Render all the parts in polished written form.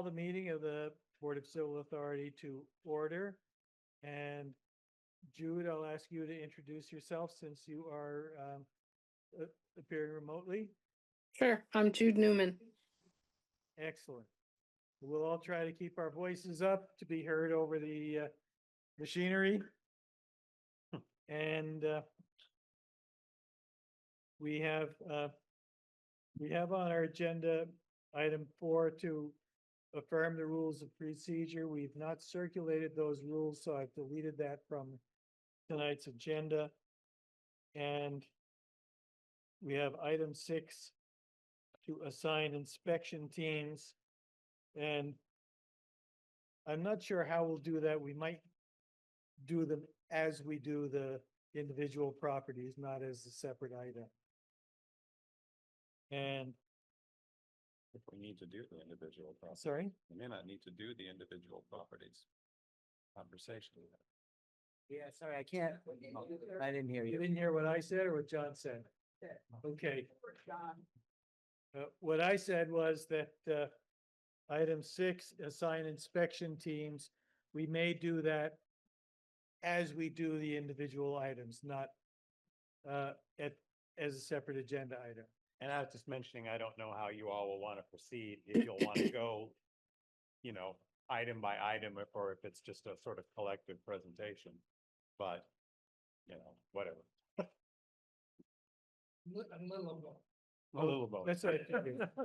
the meeting of the Board of Civil Authority to order. And Jude, I'll ask you to introduce yourself since you are appearing remotely. Sure, I'm Jude Newman. Excellent. We'll all try to keep our voices up to be heard over the machinery. And we have on our agenda item 4 to affirm the rules of procedure. We've not circulated those rules, so I've deleted that from tonight's agenda. And we have item 6 to assign inspection teams. And I'm not sure how we'll do that. We might do them as we do the individual properties, not as a separate item. And if we need to do the individual properties. sorry, We may not need to do the individual properties. Conversation. Yeah, sorry, I can't, I didn't hear you you. didn't hear what I said or what John said? Okay. What I said was that item 6, assign inspection teams. We may do that as we do the individual items, not as a separate agenda item. And I was just mentioning, I don't know how you all will want to proceed, if you'll want to go, item by item, or if it's just a sort of collective presentation, but, whatever. A little of both. A little of both. That's right.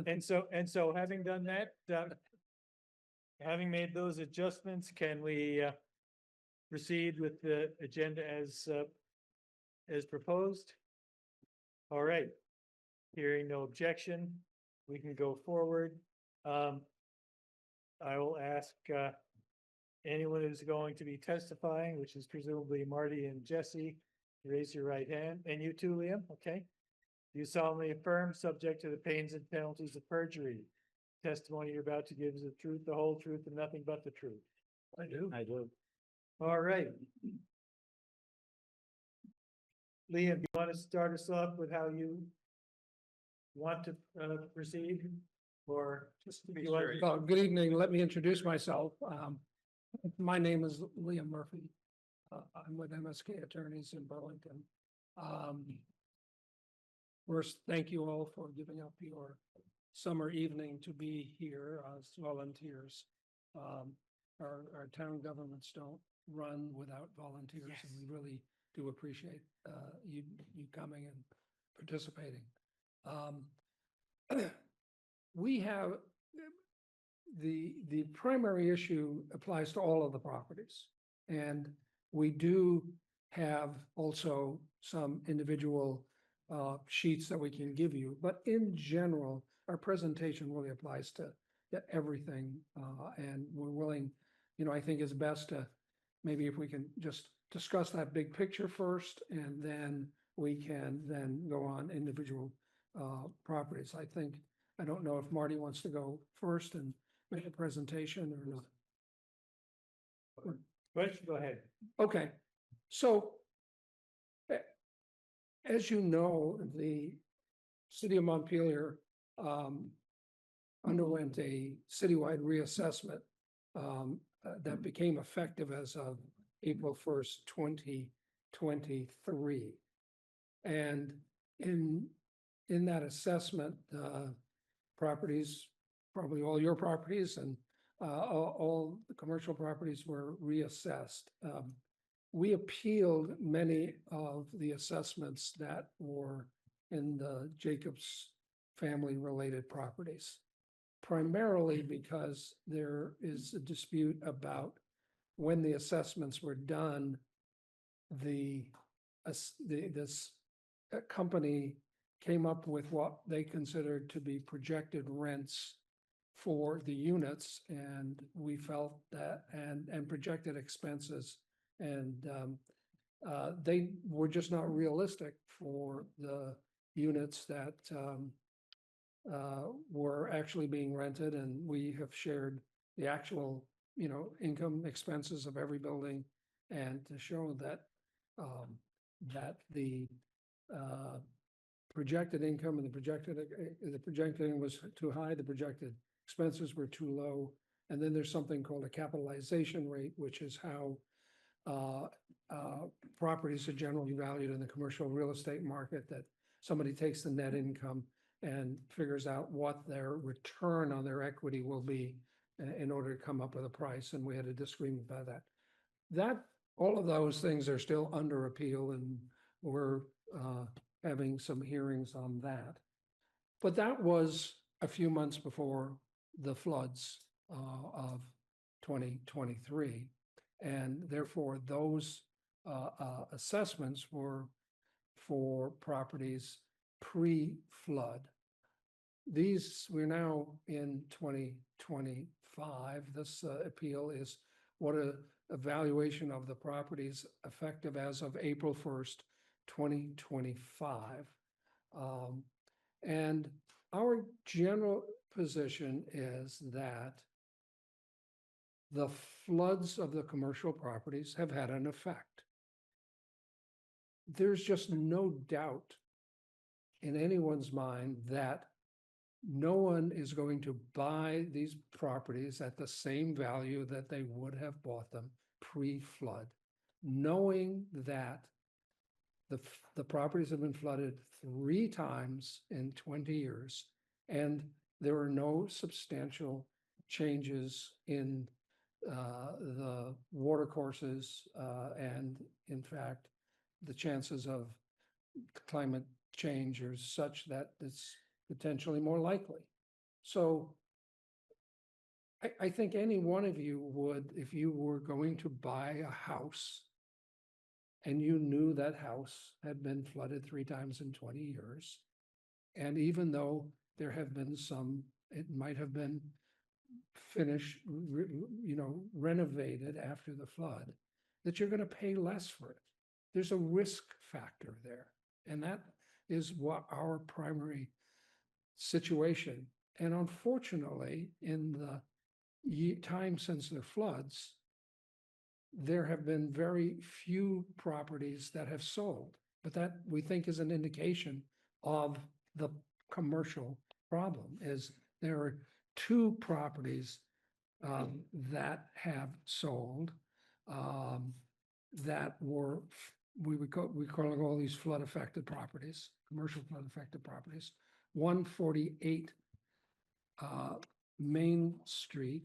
And so having done that, having made those adjustments, can we proceed with the agenda as proposed? All right. Hearing no objection, we can go forward. I will ask anyone who's going to be testifying, which is presumably Marty and Jesse, raise your right hand. And you too, Liam, okay? You solemnly affirm, subject to the pains and penalties of perjury. Testimony you're about to give is the truth, the whole truth, and nothing but the truth. I do. All right. Liam, do you want to start us off with how you want to proceed? Or just to be sure? Good evening. Let me introduce myself. My name is Liam Murphy. I'm with MBCA Attorneys in Burlington. First, thank you all for giving up your summer evening to be here as volunteers. Our town governments don't run without volunteers, Yes. and we really do appreciate you coming and participating. We have the primary issue applies to all of the properties, and we do have also some individual sheets that we can give you, but in general, our presentation really applies to everything, and we're willing, I think it's best to maybe if we can just discuss that big picture first, and then we can then go on individual properties. I don't know if Marty wants to go first and make a presentation or not. Go ahead. Okay, so as you know, the city of Montpelier underwent a citywide reassessment that became effective as of April 1st, 2023. And in that assessment, properties, probably all your properties and all the commercial properties were reassessed. We appealed many of the assessments that were in the Jacobs family related properties, primarily because there is a dispute about when the assessments were done. This company came up with what they considered to be projected rents for the units, and we felt that and projected expenses, and they were just not realistic for the units that were actually being rented. And we have shared the actual income expenses of every building, and to show that that the projected income and the projected was too high, the projected expenses were too low. And then there's something called a capitalization rate, which is how properties are generally valued in the commercial real estate market, that somebody takes the net income and figures out what their return on their equity will be in order to come up with a price. And we had a disagreement about that. All of those things are still under appeal, and we're having some hearings on that. But that was a few months before the floods of 2023. And therefore, those assessments were for properties pre-flood. We're now in 2025. This appeal is what a evaluation of the properties effective as of April 1st, 2025. And our general position is that the floods of the commercial properties have had an effect. There's just no doubt in anyone's mind that no one is going to buy these properties at the same value that they would have bought them pre-flood, knowing that the properties have been flooded 3 times in 20 years, and there are no substantial changes in the water courses, and in fact, the chances of climate change are such that it's potentially more likely. So I think any one of you would, if you were going to buy a house and you knew that house had been flooded 3 times in 20 years, and even though there have been it might have been finished, renovated after the flood, that you're going to pay less for it. There's a risk factor there. And that is what our primary situation. And unfortunately, in the time since the floods, there have been very few properties that have sold. But that, we think, is an indication of the commercial problem. Is there are 2 properties that have sold that were, we call all these flood affected properties, commercial flood affected properties. 148 Main Street,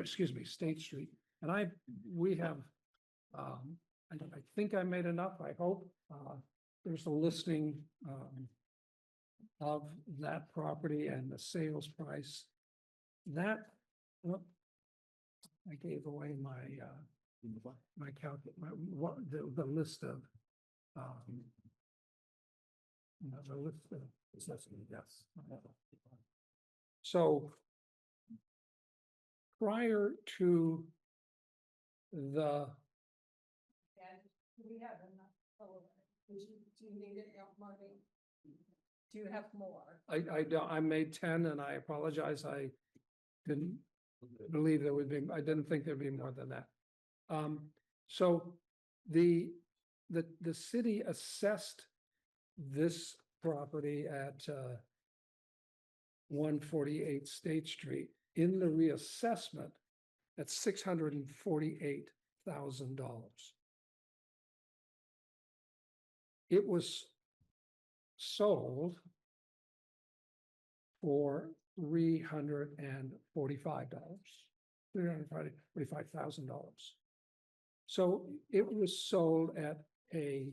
State Street. And I think I made enough, I hope. There's a listing of that property and the sales price. I gave away my the list of the list of, yes. So prior to the, Do we have enough? Do you need it, money? Do you have more? I don't, I made 10 and I apologize. I didn't believe there would be, I didn't think there'd be more than that. So the city assessed this property at 148 State Street in the reassessment at $648,000. It was sold for $345,000. So it was sold at a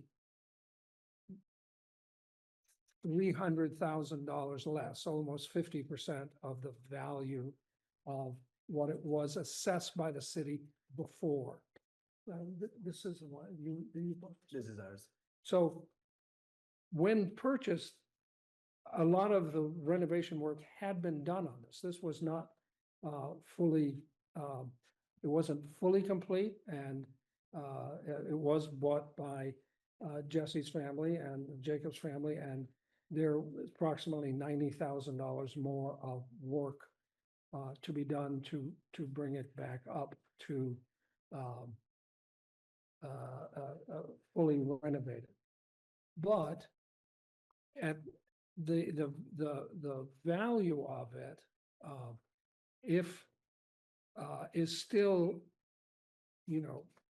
$300,000 less, almost 50% of the value of what it was assessed by the city before. This is what you. This is ours. So when purchased, a lot of the renovation work had been done on this. This was not fully, it wasn't fully complete, and it was bought by Jesse's family and Jacob's family, and there was approximately $90,000 more of work to be done to bring it back up to fully renovated. But at the value of it, if is still,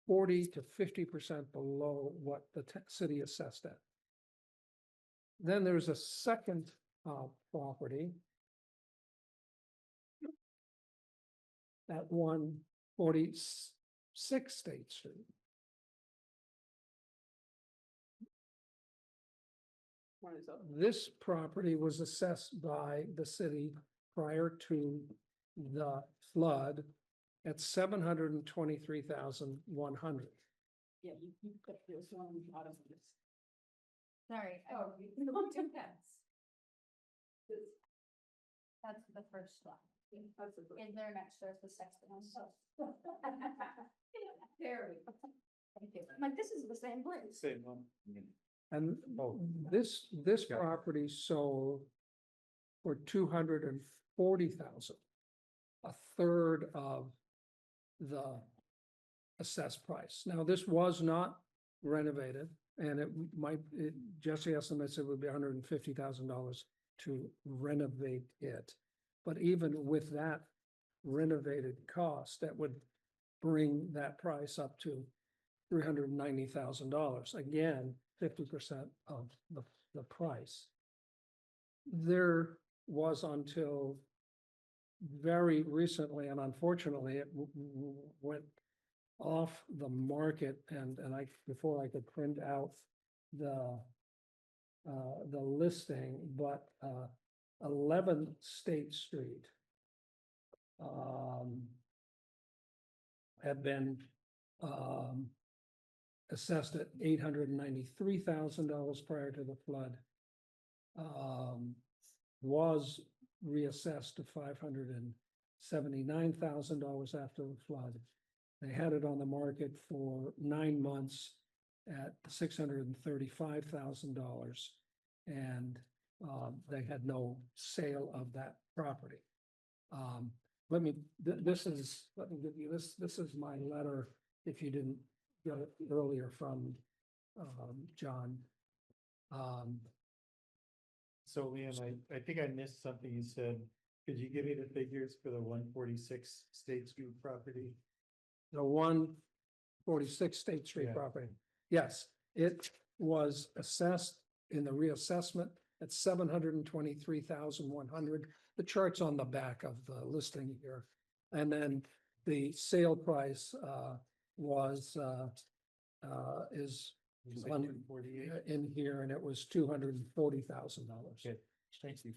40 to 50% below what the city assessed at. Then there's a second property at 146 State Street. This property was assessed by the city prior to the flood at $723,100. Yeah, you put this one out of this. Sorry, Oh, you don't do that. that's the first one. That's a good. Is there an extra, the second one? There we go. Thank you. I'm like, this is the same place. Same one. And Oh. this property sold for $240,000, a third of the assessed price. Now, this was not renovated, and Jesse estimates it would be $150,000 to renovate it. But even with that renovated cost, that would bring that price up to $390,000. Again, 50% of the price. There was until very recently, and unfortunately, it went off the market, and before I could print out the listing, but 11 State Street had been assessed at $893,000 prior to the flood. Was reassessed to $579,000 after the flood. They had it on the market for 9 months at $635,000, and they had no sale of that property. Let me give you this. This is my letter, if you didn't get it earlier from John. So Liam, I think I missed something you said. Could you give me the figures for the 146 State Street property? The 146 State Street Yeah. property. Yes, it was assessed in the reassessment at $723,100. The chart's on the back of the listing here. And then the sale price is It's on- like 248. in here, and it was $240,000. Okay, thank you.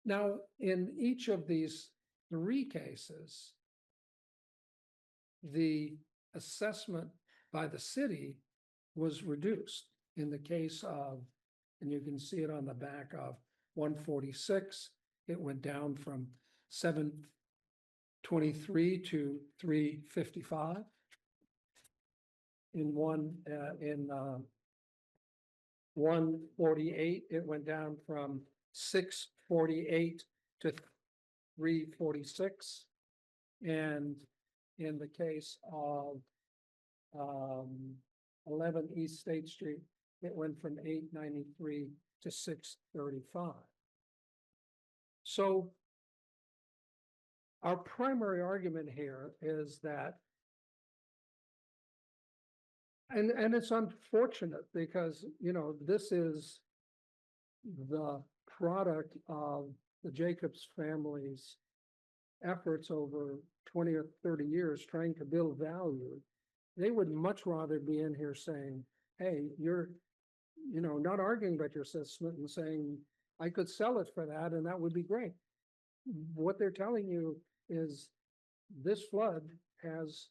Now, in each of these three cases, the assessment by the city was reduced. In the case of, and you can see it on the back of 146, it went down from 723 to 355. In 148, it went down from 648 to 346. And in the case of 11 East State Street, it went from 893 to 635. So our primary argument here is that, and it's unfortunate because, this is the product of the Jacobs family's efforts over 20 or 30 years trying to build value. They would much rather be in here saying, hey, you're, not arguing about your assessment and saying, I could sell it for that and that would be great. What they're telling you is this flood has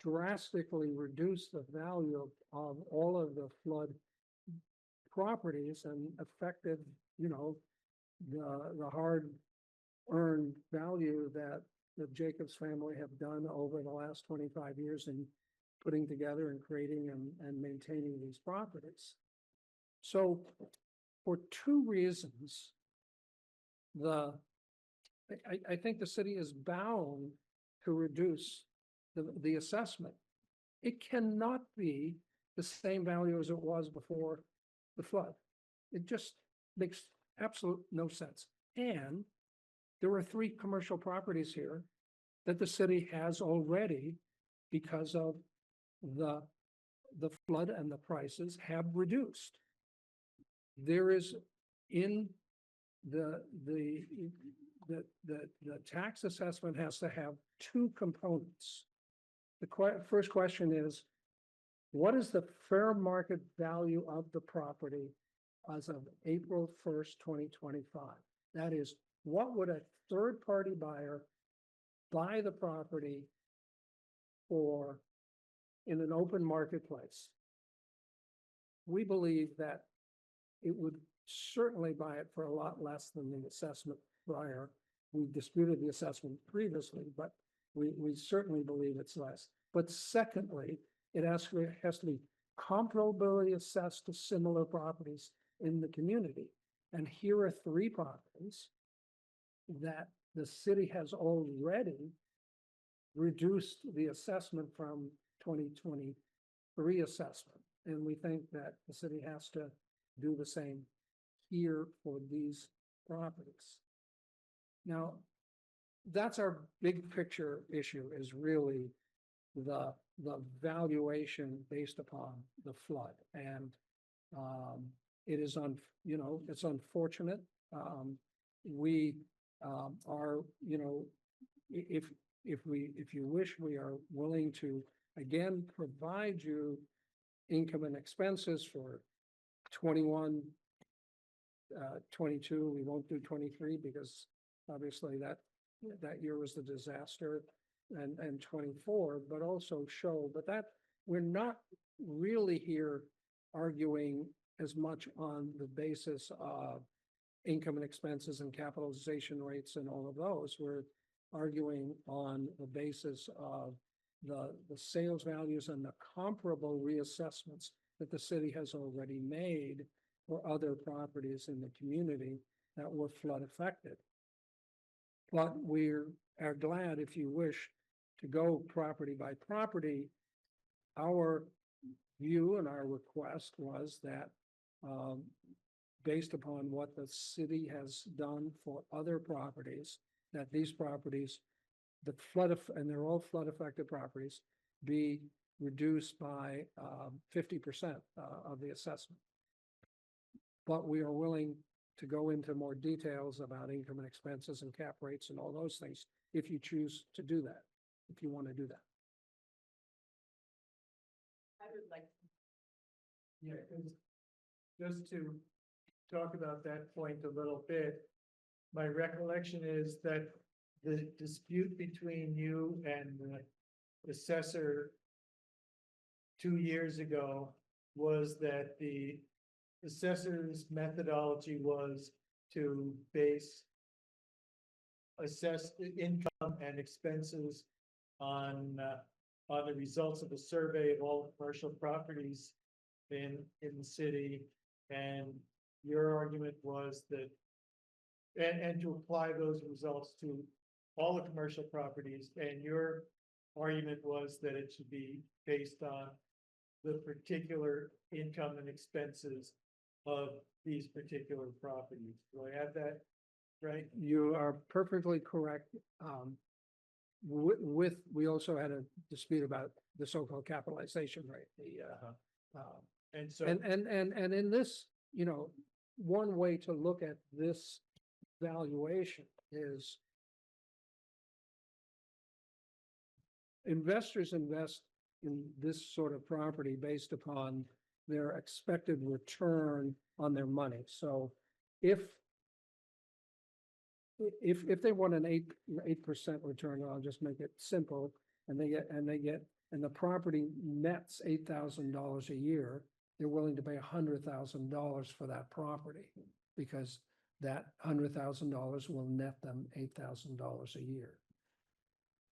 drastically reduced the value of all of the flood properties and affected, the hard-earned value that the Jacobs family have done over the last 25 years in putting together and creating and maintaining these properties. So for two reasons, I think the city is bound to reduce the assessment. It cannot be the same value as it was before the flood. It just makes absolute no sense. And there are 3 commercial properties here that the city has already, because of the flood and the prices have reduced. There is in the tax assessment has to have 2 components. The first question is, what is the fair market value of the property as of April 1st, 2025? That is, what would a third-party buyer buy the property for in an open marketplace? We believe that it would certainly buy it for a lot less than the assessment buyer. We disputed the assessment previously, but we certainly believe it's less. But secondly, it has to be comparably assessed to similar properties in the community. And here are 3 properties that the city has already reduced the assessment from 2023 assessment. And we think that the city has to do the same here for these properties. Now, that's our big picture issue, is really the valuation based upon the flood. And it is it's unfortunate. We are, if you wish, we are willing to again provide you income and expenses for 21, 22. We won't do 23 because obviously that year was the disaster, and 24, but also show, but that we're not really here arguing as much on the basis of income and expenses and capitalization rates and all of those. We're arguing on the basis of the sales values and the comparable reassessments that the city has already made for other properties in the community that were flood affected. But we are glad, if you wish, to go property by property. Our view and our request was that based upon what the city has done for other properties, that these properties, and they're all flood affected properties, be reduced by 50% of the assessment. But we are willing to go into more details about income and expenses and cap rates and all those things if you choose to do that, if you want to do that. I would like. Yeah, just to talk about that point a little bit, my recollection is that the dispute between you and the assessor 2 years ago was that the assessor's methodology was to assess the income and expenses on the results of a survey of all commercial properties in the city. And your argument was that, and to apply those results to all the commercial properties, and your argument was that it should be based on the particular income and expenses of these particular properties. Do I have that right? You are perfectly correct. We also had a dispute about the so-called capitalization rate. And so, And in this, one way to look at this valuation is investors invest in this sort of property based upon their expected return on their money. So if they want an 8% return, I'll just make it simple, and the property nets $8,000 a year, they're willing to pay $100,000 for that property because that $100,000 will net them $8,000 a year.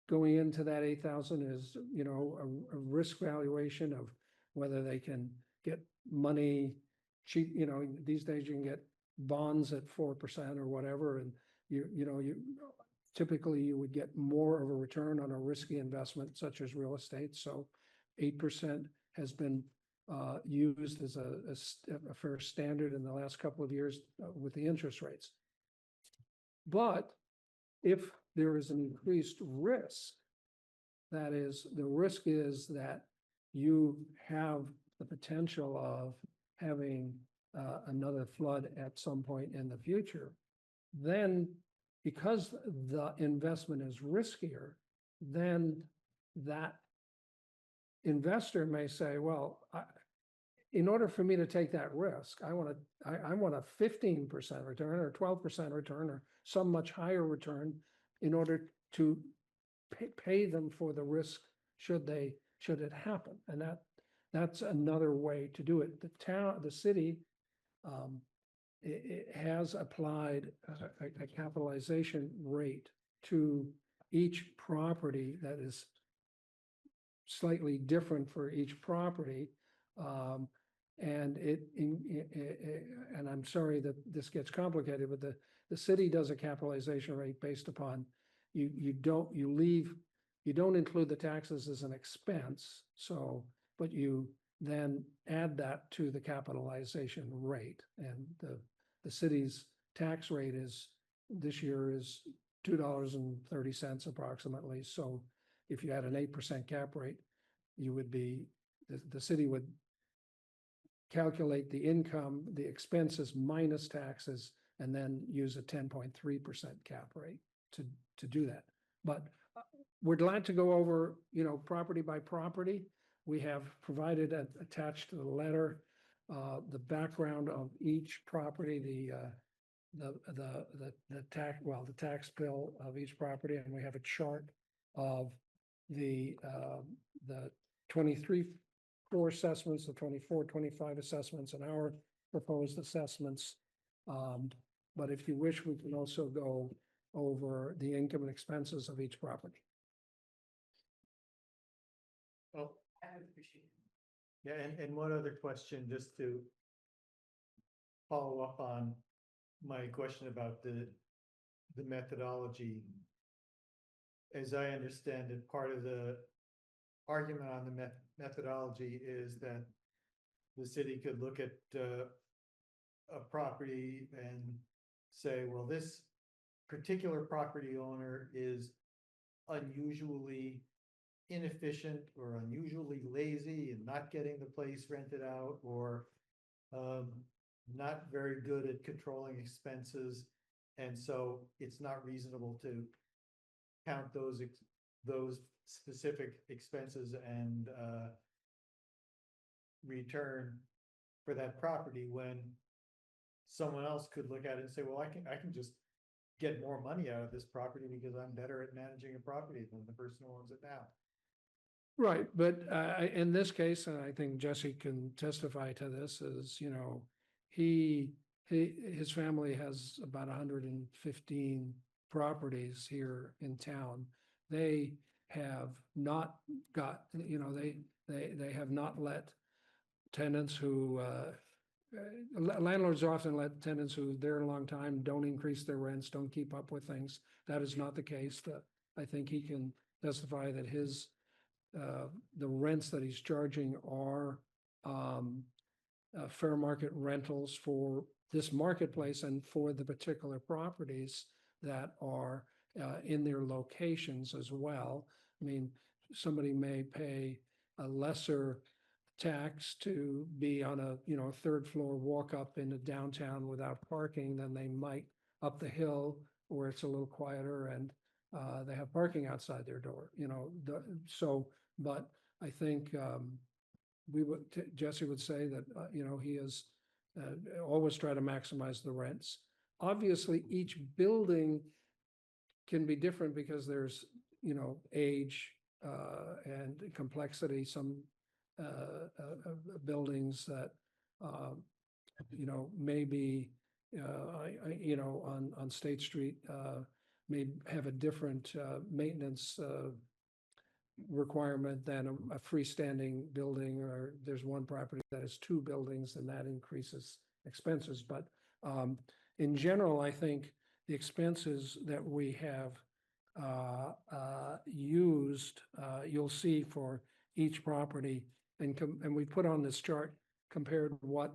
Going into that 8,000 is, a risk valuation of whether they can get money cheap. These days you can get bonds at 4% or whatever, and you typically you would get more of a return on a risky investment such as real estate. So 8% has been used as a fair standard in the last couple of years with the interest rates. But if there is an increased risk, that is, the risk is that you have the potential of having another flood at some point in the future, then because the investment is riskier, then that investor may say, well, in order for me to take that risk, I want a 15% return or 12% return or some much higher return in order to pay them for the risk should it happen. And that's another way to do it. The city it has applied a capitalization rate to each property that is slightly different for each property. And and I'm sorry that this gets complicated, but the city does a capitalization rate based upon you don't include the taxes as an expense. So, but you then add that to the capitalization rate, and the city's tax rate this year is $2.30 approximately. So if you had an 8% cap rate, you would be, the city would calculate the income, the expenses minus taxes, and then use a 10.3% cap rate to do that. But we're glad to go over, property by property. We have provided attached to the letter the background of each property, the tax bill of each property, and we have a chart of the 23 floor assessments, the 24, 25 assessments, and our proposed assessments. But if you wish, we can also go over the income and expenses of each property. Well, yeah, and one other question, just to follow up on my question about the methodology. As I understand it, part of the argument on the methodology is that the city could look at a property and say, well, this particular property owner is unusually inefficient or unusually lazy and not getting the place rented out, or not very good at controlling expenses. And so it's not reasonable to count those specific expenses and return for that property, when someone else could look at it and say, well, I can just get more money out of this property because I'm better at managing a property than the person who owns it now. Right, but in this case, and I think Jesse can testify to this, is, his family has about 115 properties here in town. They have not got, they have not let tenants who, landlords often let tenants who are there a long time don't increase their rents, don't keep up with things. That is not the case. I think he can testify that the rents that he's charging are fair market rentals for this marketplace and for the particular properties that are in their locations as well. I mean, somebody may pay a lesser tax to be on a third floor walk up into downtown without parking than they might up the hill where it's a little quieter and they have parking outside their door, but I think Jesse would say that, he is always try to maximize the rents. Obviously, each building can be different because there's, age and complexity. Some buildings that, maybe, on State Street may have a different maintenance requirement than a freestanding building, or there's one property that has two buildings and that increases expenses. But in general, I think the expenses that we have used, you'll see for each property, and we put on this chart compared what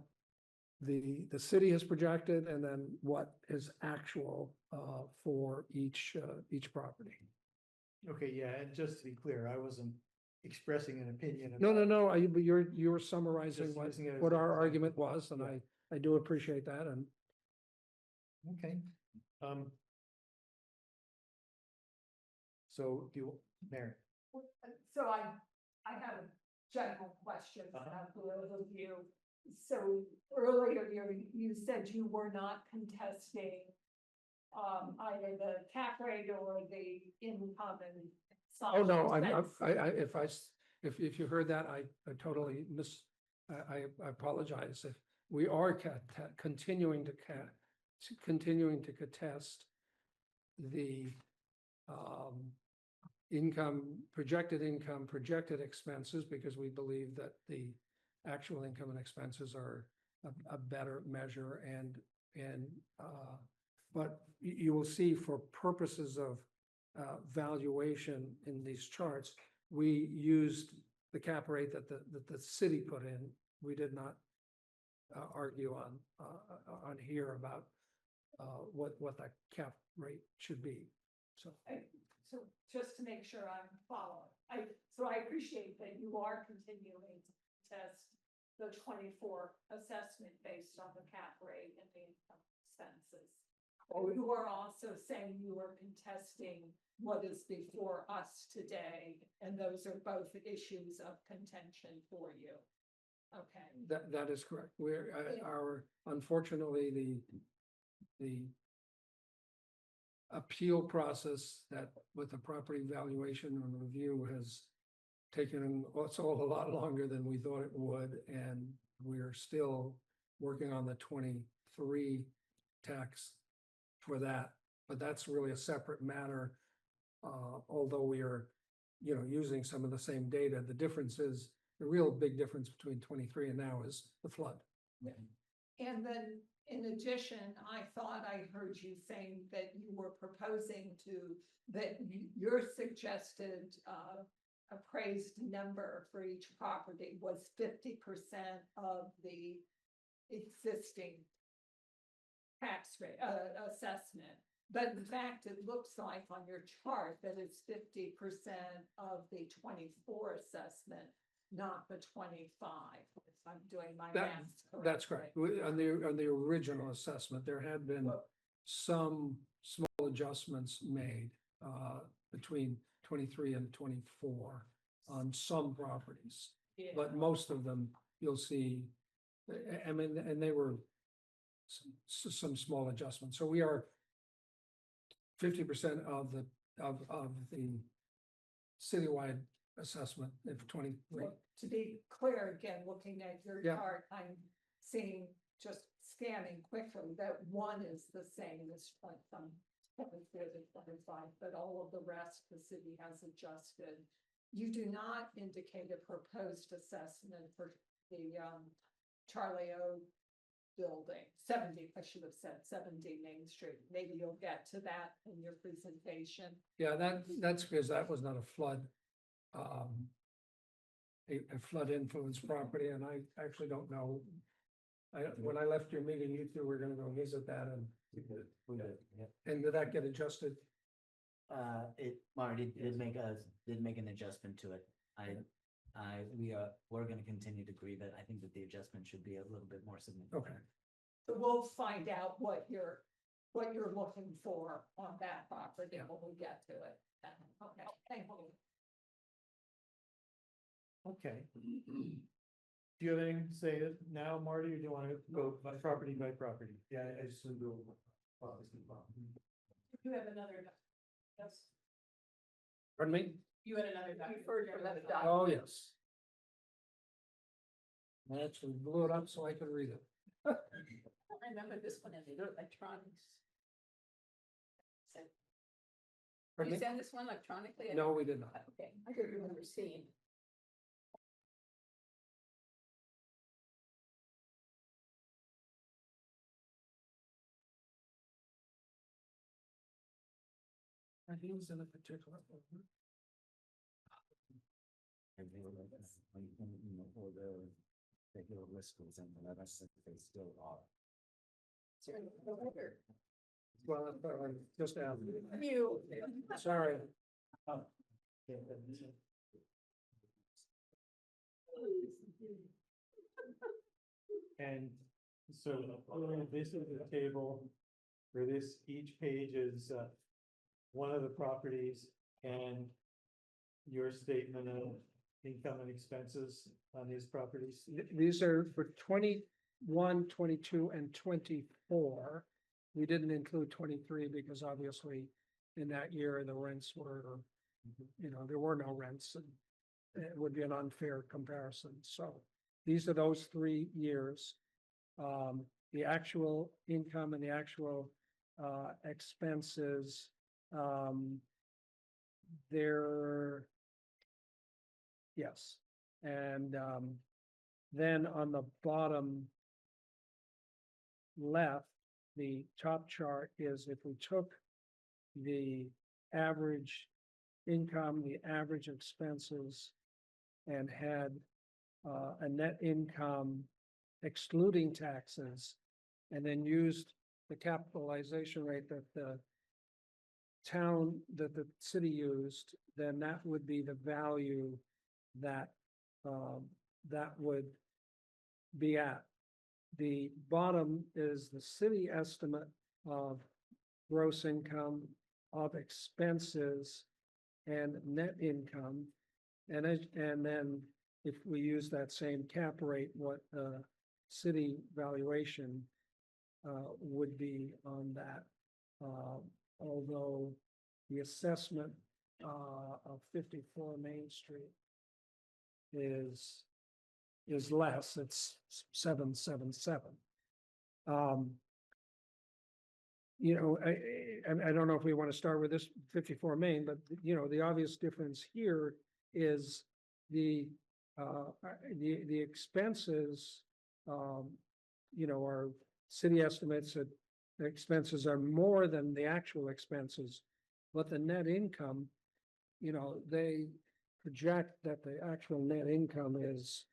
the city has projected and then what is actual, for each property. Okay, yeah, and just to be clear, I wasn't expressing an opinion. No, about- but you're summarizing Just using it as what an our example. argument was, and Yeah. I do appreciate that, and Okay. So do, Mary? So I have a general question about the overview. So earlier you said you were not contesting either the cap rate or the income and. oh, no, size. if you heard that, I totally I apologize. If we are continuing to contest the projected expenses, because we believe that the actual income and expenses are a better measure but you will see for purposes of valuation in these charts, we used the cap rate that the city put in. We did not argue on here about what that cap rate should be. So, So just to make sure I'm following, so I appreciate that you are continuing to test the 24 assessment based on the cap rate and the income expenses. You are also saying you are contesting what is before us today, and those are both issues of contention for you. Okay. that is correct. Unfortunately, the appeal process that with the property valuation and review has taken us all a lot longer than we thought it would, and we're still working on the 23 tax for that, but that's really a separate matter. Although we are, using some of the same data, the real big difference between 23 and now is the flood. And then in addition, I thought I heard you saying that you were proposing that your suggested appraised number for each property was 50% of the existing tax rate, assessment. But in fact, it looks like on your chart that it's 50% of the 24 assessment, not the 25, if I'm doing my math correctly. That's correct. On the original assessment, there had been some small adjustments made between 23 and 24 on some properties. Yeah. But most of them, you'll see, I mean, and they were some small adjustments. So we are 50% of the citywide assessment of 23. Well, to be clear, again, looking at your Yeah. chart, I'm seeing, just scanning quickly, that one is the same as from 24 to 25, but all of the rest the city has adjusted. You do not indicate a proposed assessment for the Charlie O building, 70, I should have said 70 Main Street. Maybe you'll get to that in your presentation. Yeah, that's because that was not a flood. A flood influenced property, and I actually don't know. When I left your meeting, you two were gonna go visit that, and did that get adjusted? Marty did make an adjustment to it. We're gonna continue to grieve it. I think that the adjustment should be a little bit more significant. Okay, So we'll find out what you're looking for on that property when we get to it. Okay, thank you. Okay. Do you have anything to say now, Marty, or do you want to go by property by property? Yeah, I just want to go. You have another, yes, pardon me? you had another. You've heard from that document. Oh, yes. I actually blew it up so I could read it. I don't remember this one in the electronics. Pardon You me? send this one electronically? No, we did not. Okay, I don't remember seeing. And he was in a particular. regular list goes in, but I don't think they still are. Well, just out. You. Sorry. And so this is the table where this, each page is one of the properties and your statement of income and expenses on these properties. These are for 21, 22, and 24. We didn't include 23 because obviously in that year, the rents were, there were no rents and it would be an unfair comparison. So these are those 3 years. The actual income and the actual expenses, they're, yes. And then on the bottom left, the top chart is if we took the average income, the average expenses, and had a net income excluding taxes, and then used the capitalization rate that the city used, then that would be the value that that would be at. The bottom is the city estimate of gross income, of expenses, and net income. And then if we use that same cap rate, what city valuation would be on that. Although the assessment of 54 Main Street is less, it's 777. I don't know if we want to start with this 54 Main, but the obvious difference here is the expenses, our city estimates that the expenses are more than the actual expenses, but the net income, they project that the actual net income is,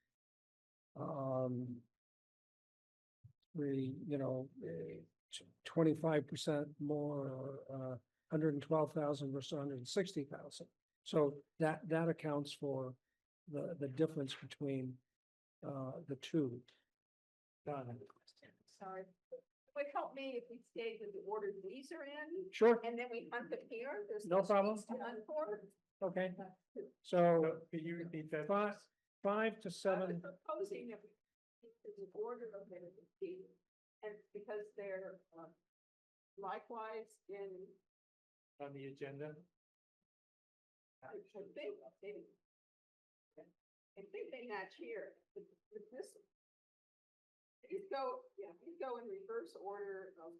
25% more, 112,000 versus 160,000. So that accounts for the difference between the two. Sorry. Would help me if we stayed with the order these are in, Sure, and then we hunt it here. There's No problem. streets to hunt for. okay. So So can you repeat that? 5 to I 7. was proposing that we keep the order of it, and because they're likewise in, On the agenda? I think they match here. This, these go in reverse order of,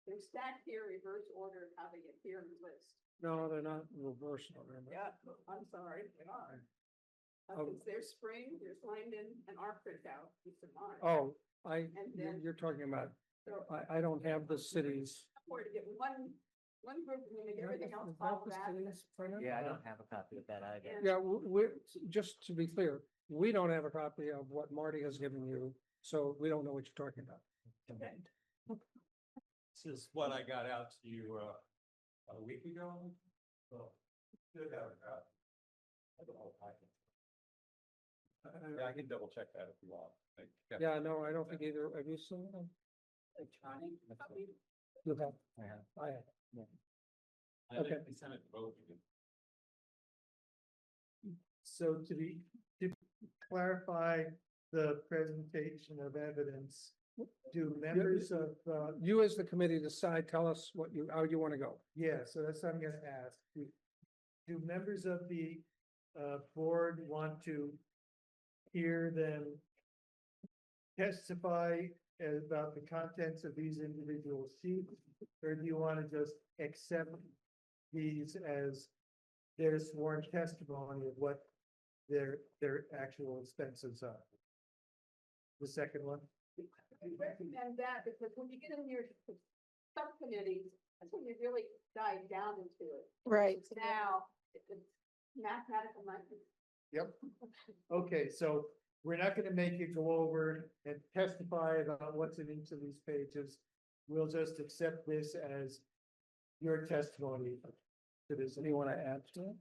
they're stacked here, reverse order of how they appear in the list. No, they're not reverse order. but- Yeah, I'm sorry, they are. Oh. Because there's Spring, there's Langdon, and Arctic out, these are mine. Oh, And then- you're talking about, So, I don't have the cities. or to get one group and then make everything else Is that follow the that. cities, Brennan? Yeah, I don't have a copy of that either. And- Yeah, just to be clear, we don't have a copy of what Marty has given you, so we don't know what you're talking about. Okay. This is what I got out to you, a week ago. So, should have it out. I don't know if I can- Yeah, I can double check that if you want. Yeah, no, I don't think either. Have you seen them? Electronic? You have, I have. I have. I Okay. think we sent it both. So to clarify the presentation of evidence, do members of, You as the committee decide, tell us how you want to go. yeah, so that's what I'm gonna ask. Do members of the board want to hear them testify about the contents of these individual sheets? Or do you want to just accept these as their sworn testimony of what their actual expenses are? The second one? I recommend that because when you get in your subcommittees, that's when you really dive down into it. Right. Now, it's mathematical. Yep. Okay, so we're not gonna make you go over and testify about what's in each of these pages. We'll just accept this as your testimony to this. Anyone want to add to it?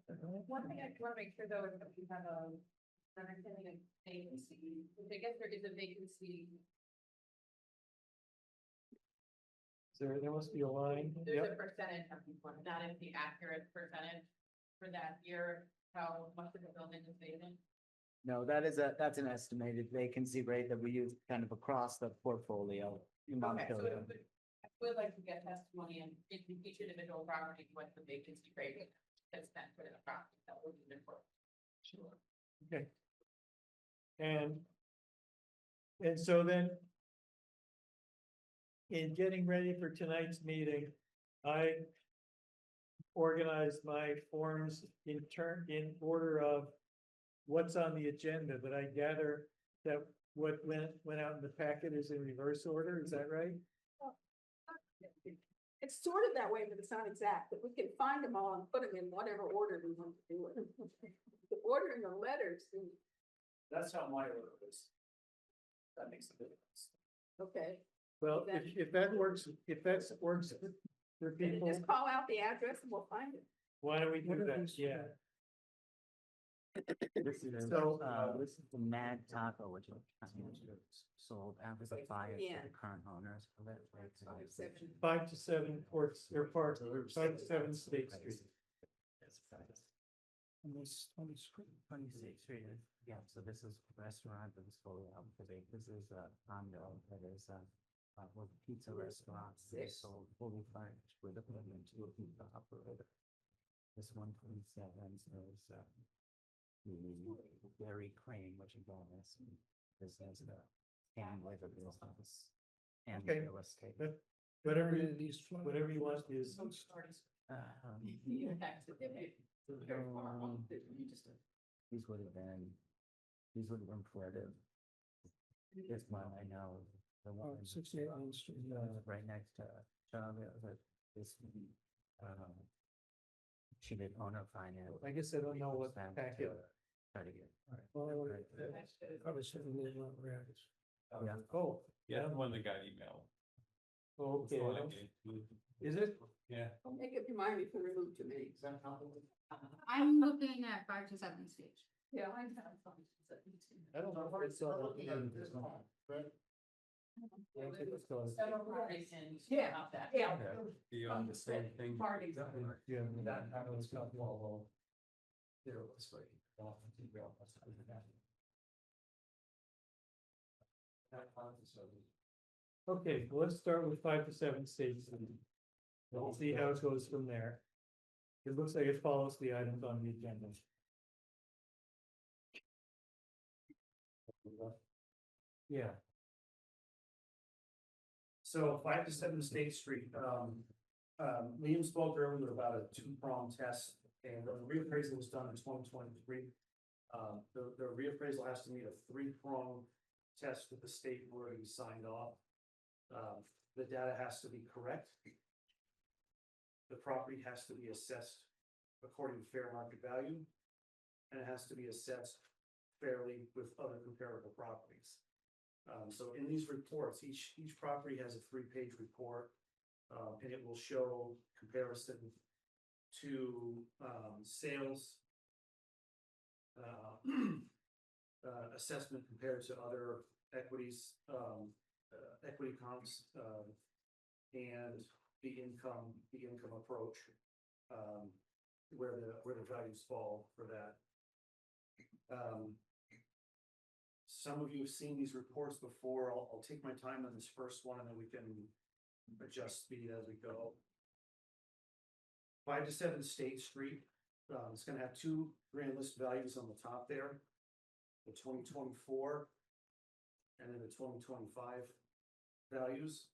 One thing I want to make sure though is that we have understanding of vacancy, which I guess there is a vacancy. There must be a line. There's Yep. a percentage of people, that is the accurate percentage for that year, how much of the building is vacant. No, that's an estimated vacancy rate that we use kind of across the portfolio. in Okay, so Montpelier. I would like to get testimony in each individual property, what the vacancy rate has been for the property, that would be important. Sure. Okay. And so then, in getting ready for tonight's meeting, I organized my forms in order of what's on the agenda, but I gather that what went out in the packet is in reverse order, is that right? It's sort of that way, but it's not exact, but we can find them all and put them in whatever order we want to do it. The order in the letters, That's how my order is. That makes a difference. okay, Well, if that works for then people, just call out the address and we'll find it. why don't we What do are that? these Yeah. This is, So, this is the Mad Taco, which is sold after the fire to Yeah. the current owners of it. 5 to 7 Ports, or Park, 5 to 7 State Street. On this, on the screen. 26 Street, yeah, so this is restaurant that is fully out today. This is condo that is with pizza restaurants. They sold fully furnished with equipment to a pizza operator. This 127 is the dairy cream, which again is business and with a business and Okay. real estate. Whatever, These flowers. whatever you want is. These would have been flooded. This one I know, the Oh, one 68 Main Street. right next to Charlie, this. She did owner finance. I guess I don't know what Sent packet. to Try to get. Well, probably shouldn't leave one around. Yeah. Oh, Yeah, the one that got emailed. okay. The one I gave you. Is it? Yeah. Don't make up your mind if you remove too many. I'm looking at 5 to 7 stage. Yeah, I have some. I don't know if it's on. Yeah, About that. yeah. Beyond the same thing. Parties. Yeah. That happens, well, there was like. Okay, well, let's start with 5 to 7 State Street. We'll see how it goes from there. It looks like it follows the items on the agenda. Yeah. So 5 to 7 State Street, Liam spoke earlier about a two-prong test, and the reappraisal was done in 2023. The reappraisal has to meet a three-prong test with the state where he signed off. The data has to be correct. The property has to be assessed according to fair market value, and it has to be assessed fairly with other comparable properties. So in these reports, each property has a 3-page report, and it will show comparison to sales, assessment compared to other equities, equity comps, and the income approach, where the values fall for that. Some of you have seen these reports before. I'll take my time on this first one, and then we can adjust speed as we go. 5 to 7 State Street, it's gonna have two grand list values on the top there. The 2024 and then the 2025 values.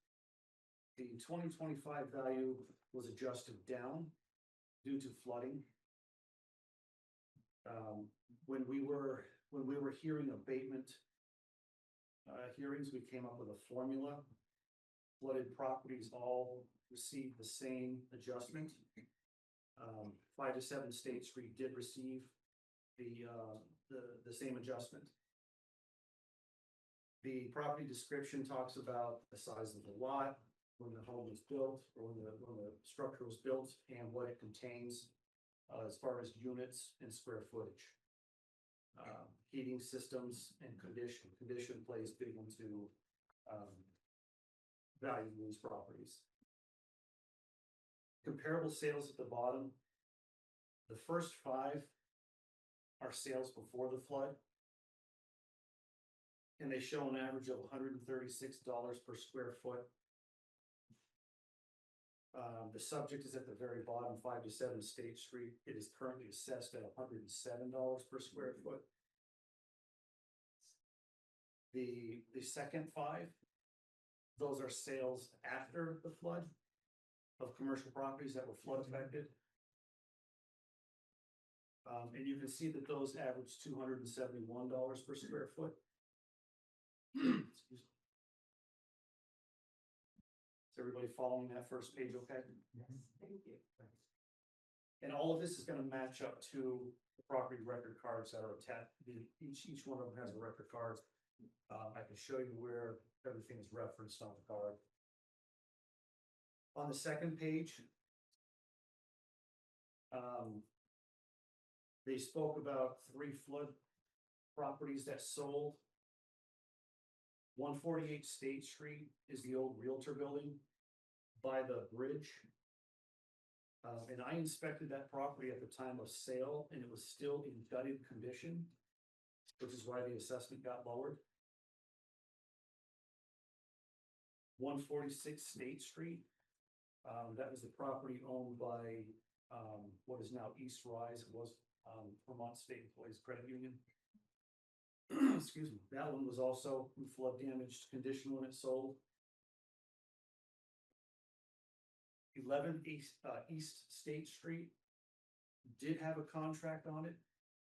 The 2025 value was adjusted down due to flooding. When we were hearing abatement hearings, we came up with a formula. Flooded properties all received the same adjustment. 5 to 7 State Street did receive the same adjustment. The property description talks about the size of the lot, when the home was built, or when the structure was built, and what it contains as far as units and square footage. Heating systems and condition. Condition plays big into value of these properties. Comparable sales at the bottom. The first 5 are sales before the flood. And they show an average of $136 per square foot. The subject is at the very bottom, 5 to 7 State Street. It is currently assessed at $107 per square foot. The second 5, those are sales after the flood of commercial properties that were flood affected. And you can see that those average $271 per square foot. Excuse me. Is everybody following that first page okay? Yes, thank you. And all of this is gonna match up to the property record cards that are attached. Each one of them has a record card. I can show you where everything is referenced on the card. On the second page, they spoke about 3 flood properties that sold. 148 State Street is the old Realtor building by the bridge. And I inspected that property at the time of sale, and it was still in gutted condition, which is why the assessment got lowered. 146 State Street, that was the property owned by what is now East Rise, it was Vermont State Employees Credit Union. Excuse me, that one was also in flood damaged condition when it sold. 11 East State Street did have a contract on it.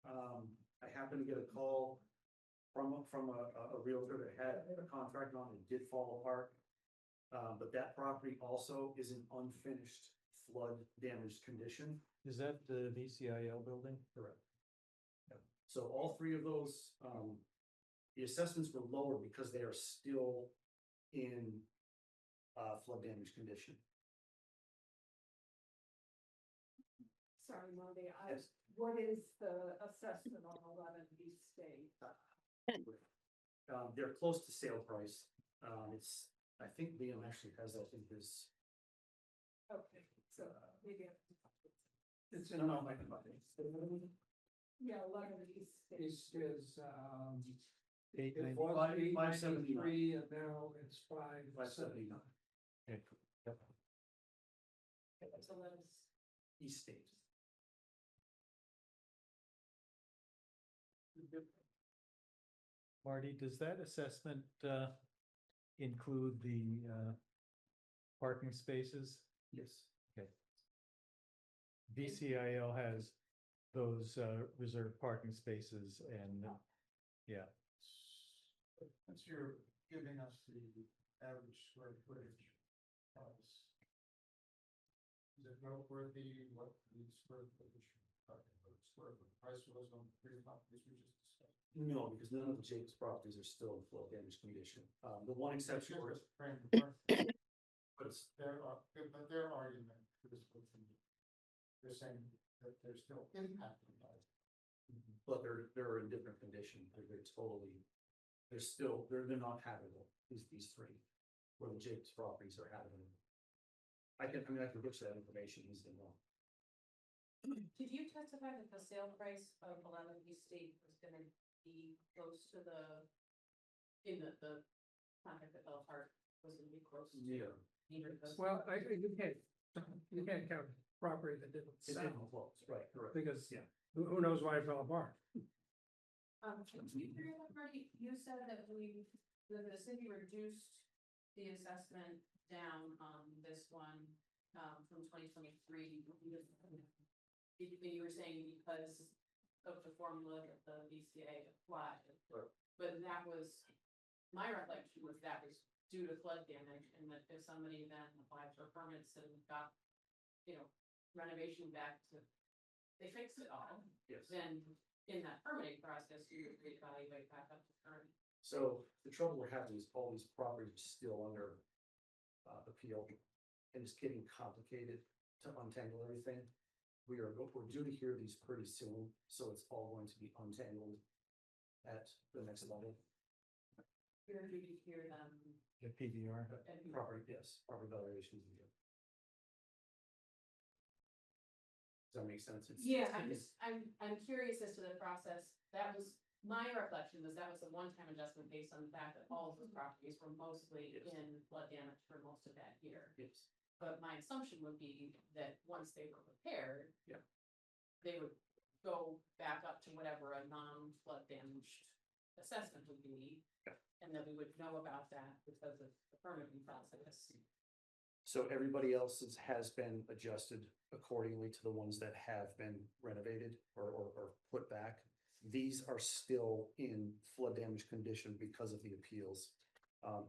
I happened to get a call from a realtor that had a contract on it. It did fall apart. But that property also is in unfinished flood damaged condition. Is that the VCIL building? Correct. Yep. So all 3 of those, the assessments were lower because they are still in flood damage condition. Sorry, Marty, Yes. what is the assessment on 11 East State? They're close to sale price. I think Liam actually has that in his. Okay, so maybe. It's No, in. no, Yeah, 11 East State. Is, it 890. was 579. 893 and now it's 579. 579. So let us, East State. Marty, does that assessment include the parking spaces? Yes. Okay. VCIL has those reserved parking spaces and, yeah. Since you're giving us the average square footage price, is it noteworthy what the square footage, square foot price was on the 3 properties we just discussed? No, because none of the Jake's properties are still in flood damage condition. The one exception were. But it's their, but their argument for this, they're saying that they're still impacted by it. But they're in different condition. They're totally, they're not habitable, these 3, where the Jake's properties are habitable. I can get you that information easily enough. did you testify that the sale price of 11 East State was gonna be close to in the contract that fell apart, was gonna be close to? Yeah. Neither of those? Well, you can't count property that didn't It sell, didn't close, right, correct. because Yeah. who knows why it fell apart? Can you hear that, Marty? You said that the city reduced the assessment down on this one, from 2023. You were saying because of the formula that the VCA applied. Right. But that was, my recollection was that was due to flood damage, and that if somebody then applied for permits and got, renovation back to, they fixed it all. Yes. Then in that permitting process, you would reevaluate back up to current So the trouble we're having is all these properties still under appeal, and it's getting complicated to untangle everything. We're due to hear these pretty soon, so it's all going to be untangled at the next level. You're due to hear them. The PBR. and- Property, yes, property valuations. Does that make sense? It's- Yeah, I'm curious as to the process. That was, my reflection was that was a one-time adjustment based on the fact that all of those properties were mostly Yes. in flood damage for most of that year. Yes. But my assumption would be that once they were repaired. Yeah. They would go back up to whatever a non-flood damaged assessment would be. Yeah. And that we would know about that because of the permitting process. So everybody else's has been adjusted accordingly to the ones that have been renovated or put back. These are still in flood damage condition because of the appeals.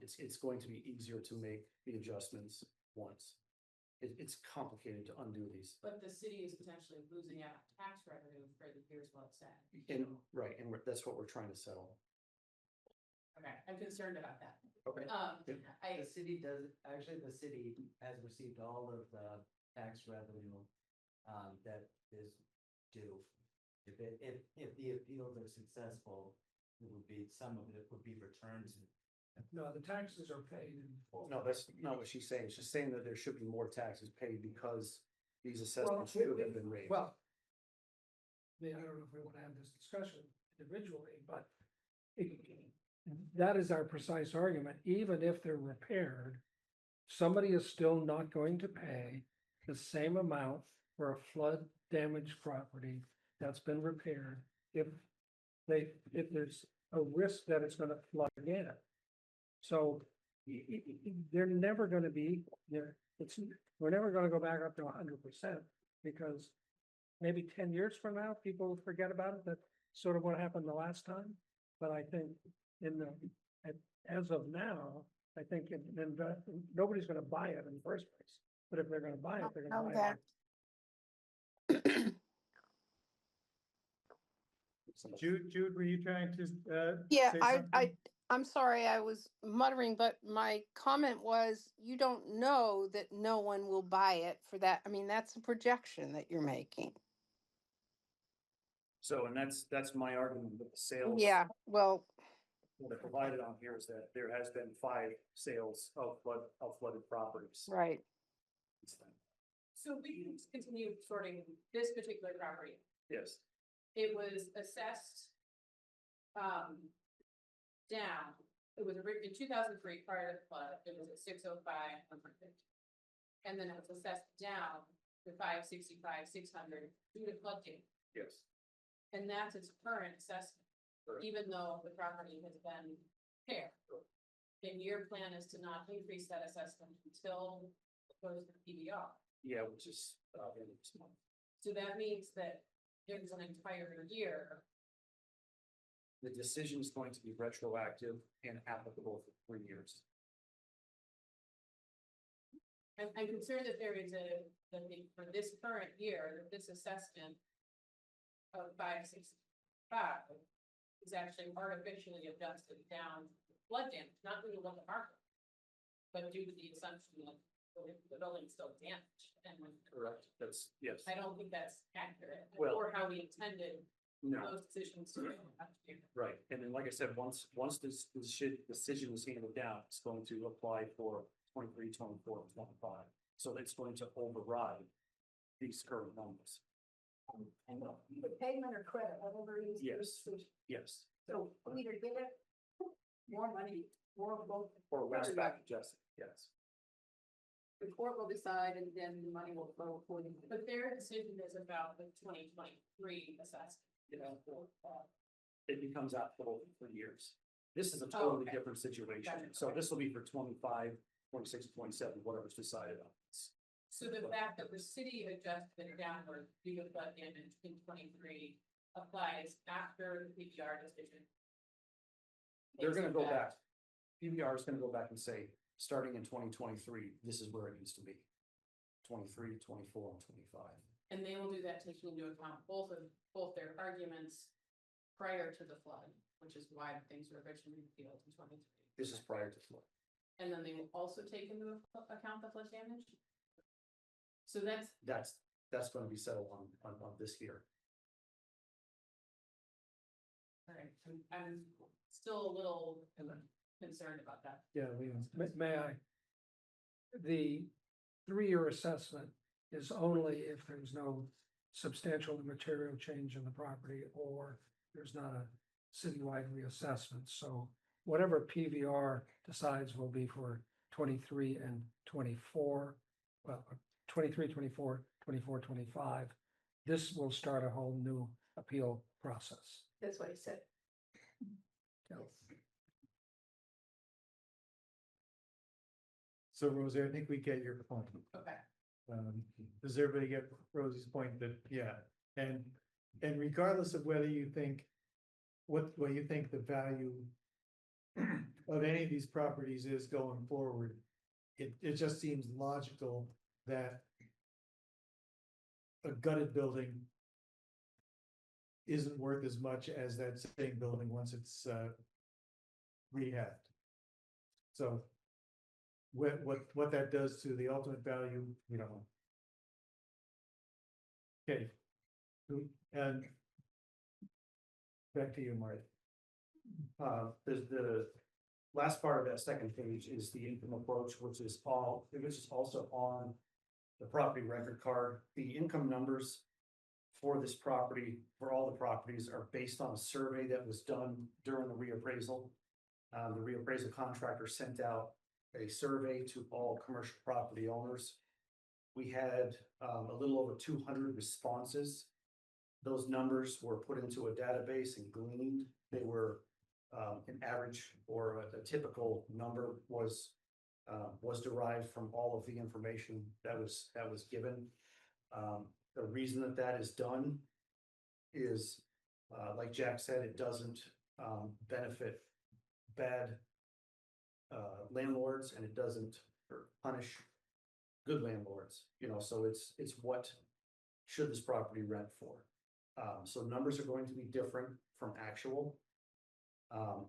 It's going to be easier to make the adjustments once. It's complicated to undo these. But the city is potentially losing out tax revenue for the years well said. And, right, and that's what we're trying to settle. Okay, I'm concerned about that. Okay. The city does, actually, the city has received all of the tax revenue, that is due. If the appeals are successful, it would be, some of it would be returned. No, the taxes are paid in full. No, that's not what she's saying. She's saying that there should be more taxes paid because these Well, assessments should have been raised. Well, I mean, I don't know if we want to have this discussion individually, but that is our precise argument. Even if they're repaired, somebody is still not going to pay the same amount for a flood damaged property that's been repaired if there's a risk that it's gonna flood again. So they're never gonna be, we're never gonna go back up to 100% because maybe 10 years from now, people will forget about it. That's sort of what happened the last time. But I think as of now, I think nobody's gonna buy it in the first place. But if they're gonna buy it, they're gonna buy it. Jude, were you trying to, Yeah, say I, something? I'm sorry, I was muttering, but my comment was, you don't know that no one will buy it for that. I mean, that's a projection that you're making. So, and that's my argument with the sales. Yeah, well, What I provided on here is that there has been 5 sales of flooded properties. right. So we can continue sorting this particular property. Yes, It was assessed. Down, it was in 2003 prior to the flood, it was at 605, 150. And then it was assessed down to 565, 600 due to flood damage. yes. And that's its current assessment, Correct. even though the property has been repaired. And your plan is to not increase that assessment until it goes to PBR. Yeah, which is, end of this month. So that means that there's an entire year. The decision is going to be retroactive and applicable for 3 years. I'm concerned that there is for this current year, that this assessment of 565 is actually artificially adjusted down flood damage, not due to what the market, but due to the assumption that the building's still damaged. And Correct. That's, yes. I don't think that's accurate, Well- or how we intended No, those decisions to be. right. And then, like I said, once this decision is handed down, it's going to apply for 23, 24, and 25. So it's going to override these current numbers. And the payment or credit, whatever it is. Yes. Yes. So we either get it, more money, or both. Or west back adjusted, yes. The court will decide and then the money will flow accordingly. But their decision is about the 2023 assessment. You know, it becomes applicable for years. This is a totally okay. different situation. Gotcha. So this will be for 25, 26, 27, whatever's decided on. So the fact that the city adjusted it downward due to flood damage in 23 applies after the PBR decision. They're gonna Takes go effect. back. PBR is gonna go back and say, starting in 2023, this is where it needs to be. 23, 24, and 25. And they will do that taking into account both their arguments prior to the flood, which is why things were originally appealed in 23. This is prior to flood. And then they will also take into account the flood damage? So that's Going to be settled on this year. all right, I'm still a little concerned about that. Yeah, May I? The 3-year assessment is only if there's no substantial material change in the property or there's not a citywide reassessment. So whatever PVR decides will be for 23 and 24, well, 23, 24, 24, 25. This will start a whole new appeal process. That's what he said. Yeah. So Rosie, I think we get your point. Okay. Does everybody get Rosie's point that, yeah, and regardless of whether you think, what you think the value of any of these properties is going forward, it just seems logical that a gutted building isn't worth as much as that same building once it's rehabbed. So what that does to the ultimate value, we don't know. Okay. And back to you, Marty. The last part of that second page is the income approach, which is also on the property record card. The income numbers for this property, for all the properties, are based on a survey that was done during the reappraisal. The reappraisal contractor sent out a survey to all commercial property owners. We had a little over 200 responses. Those numbers were put into a database and gleaned. They were an average, or a typical number was derived from all of the information that was given. The reason that is done is, like Jack said, it doesn't benefit bad landlords, and it doesn't punish good landlords, so it's what should this property rent for. So numbers are going to be different from actual.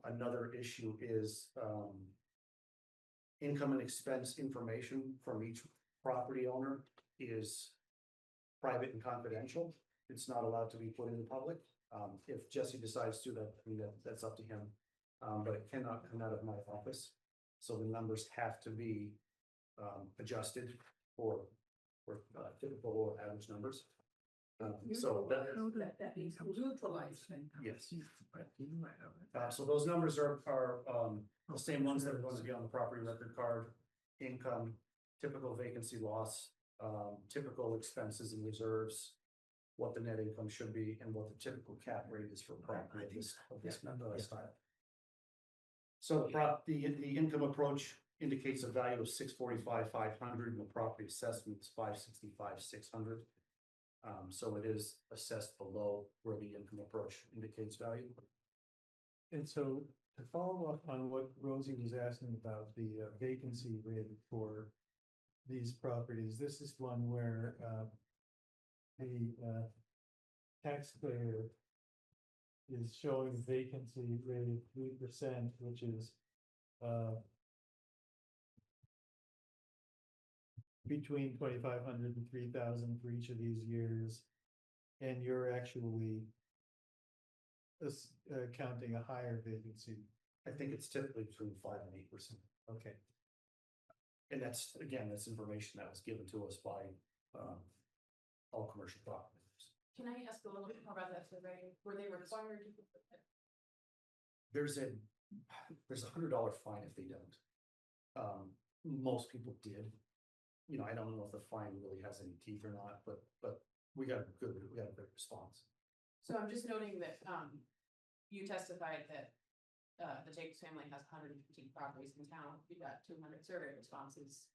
Another issue is income and expense information from each property owner is private and confidential. It's not allowed to be put in the public. If Jesse decides to, that's up to him. But it cannot come out of my office. So the numbers have to be adjusted for typical or average numbers. So that means neutralized. yes. So those numbers are the same ones that are going to be on the property record card: income, typical vacancy loss, typical expenses and reserves, what the net income should be, and what the typical cap rate is for property of this style. So the income approach indicates a value of 645,500, and the property assessment is 565,600. So it is assessed below where the income approach indicates value. And so to follow up on what Rosie was asking about the vacancy rate for these properties, this is one where the taxpayer is showing vacancy rate of 3%, which is between 2,500 and 3,000 for each of these years, and you're actually counting a higher vacancy. I think it's typically between 5% and 8%. Okay. And that's information that was given to us by all commercial properties. Can I ask a little bit more about that survey? Were they required to? There's a $100 fine if they don't. Most people did. I don't know if the fine really has any teeth or not, but we got a good response. So I'm just noting that, you testified that, the Jacobs family has 115 properties in town. We got 200 survey responses.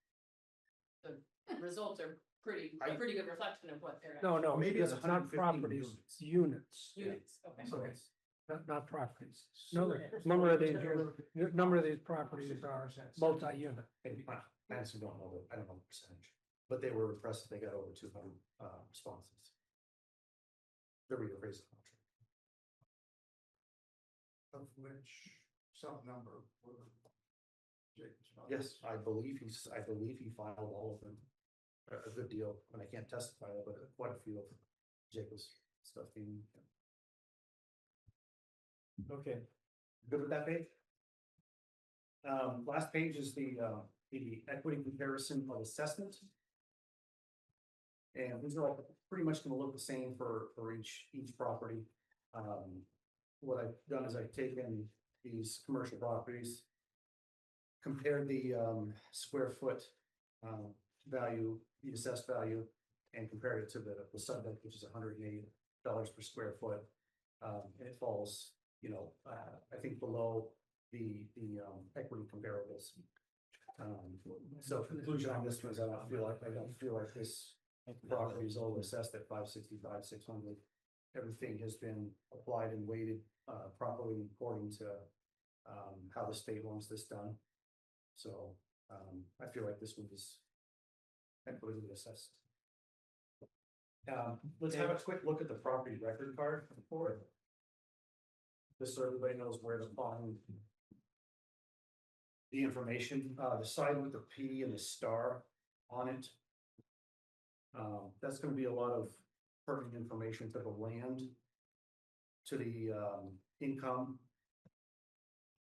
The results are a pretty good reflection of what they're. No, Maybe because it's it's not 115 properties, units. units, Okay. So Okay. it's, not properties. No, number of these properties are multi-unit. I honestly don't know I don't know the percentage, but they were impressed. They got over 200 responses. The reappraisal contract. of which some number were Jacob's funds. Yes, I believe he filed all of them. A good deal, and I can't testify, but quite a few of Jacob's stuff being. Okay, Good with that page? Last page is the equity comparison of assessment. And these are all pretty much gonna look the same for each property. What I've done is I've taken these commercial properties, compared the square foot value, the assessed value, and compared it to the subject, which is $108 per square foot. And it falls, I think below the equity comparables. So conclusion on this one is I don't feel like this property is all assessed at 565, 600. Everything has been applied and weighted properly according to how the state wants this done. So I feel like this one is equitably assessed. Let's have a quick look at the property record card for it. Just so everybody knows where to find the information, the side with the P and the star on it. That's gonna be a lot of pertinent information to the land, to the income,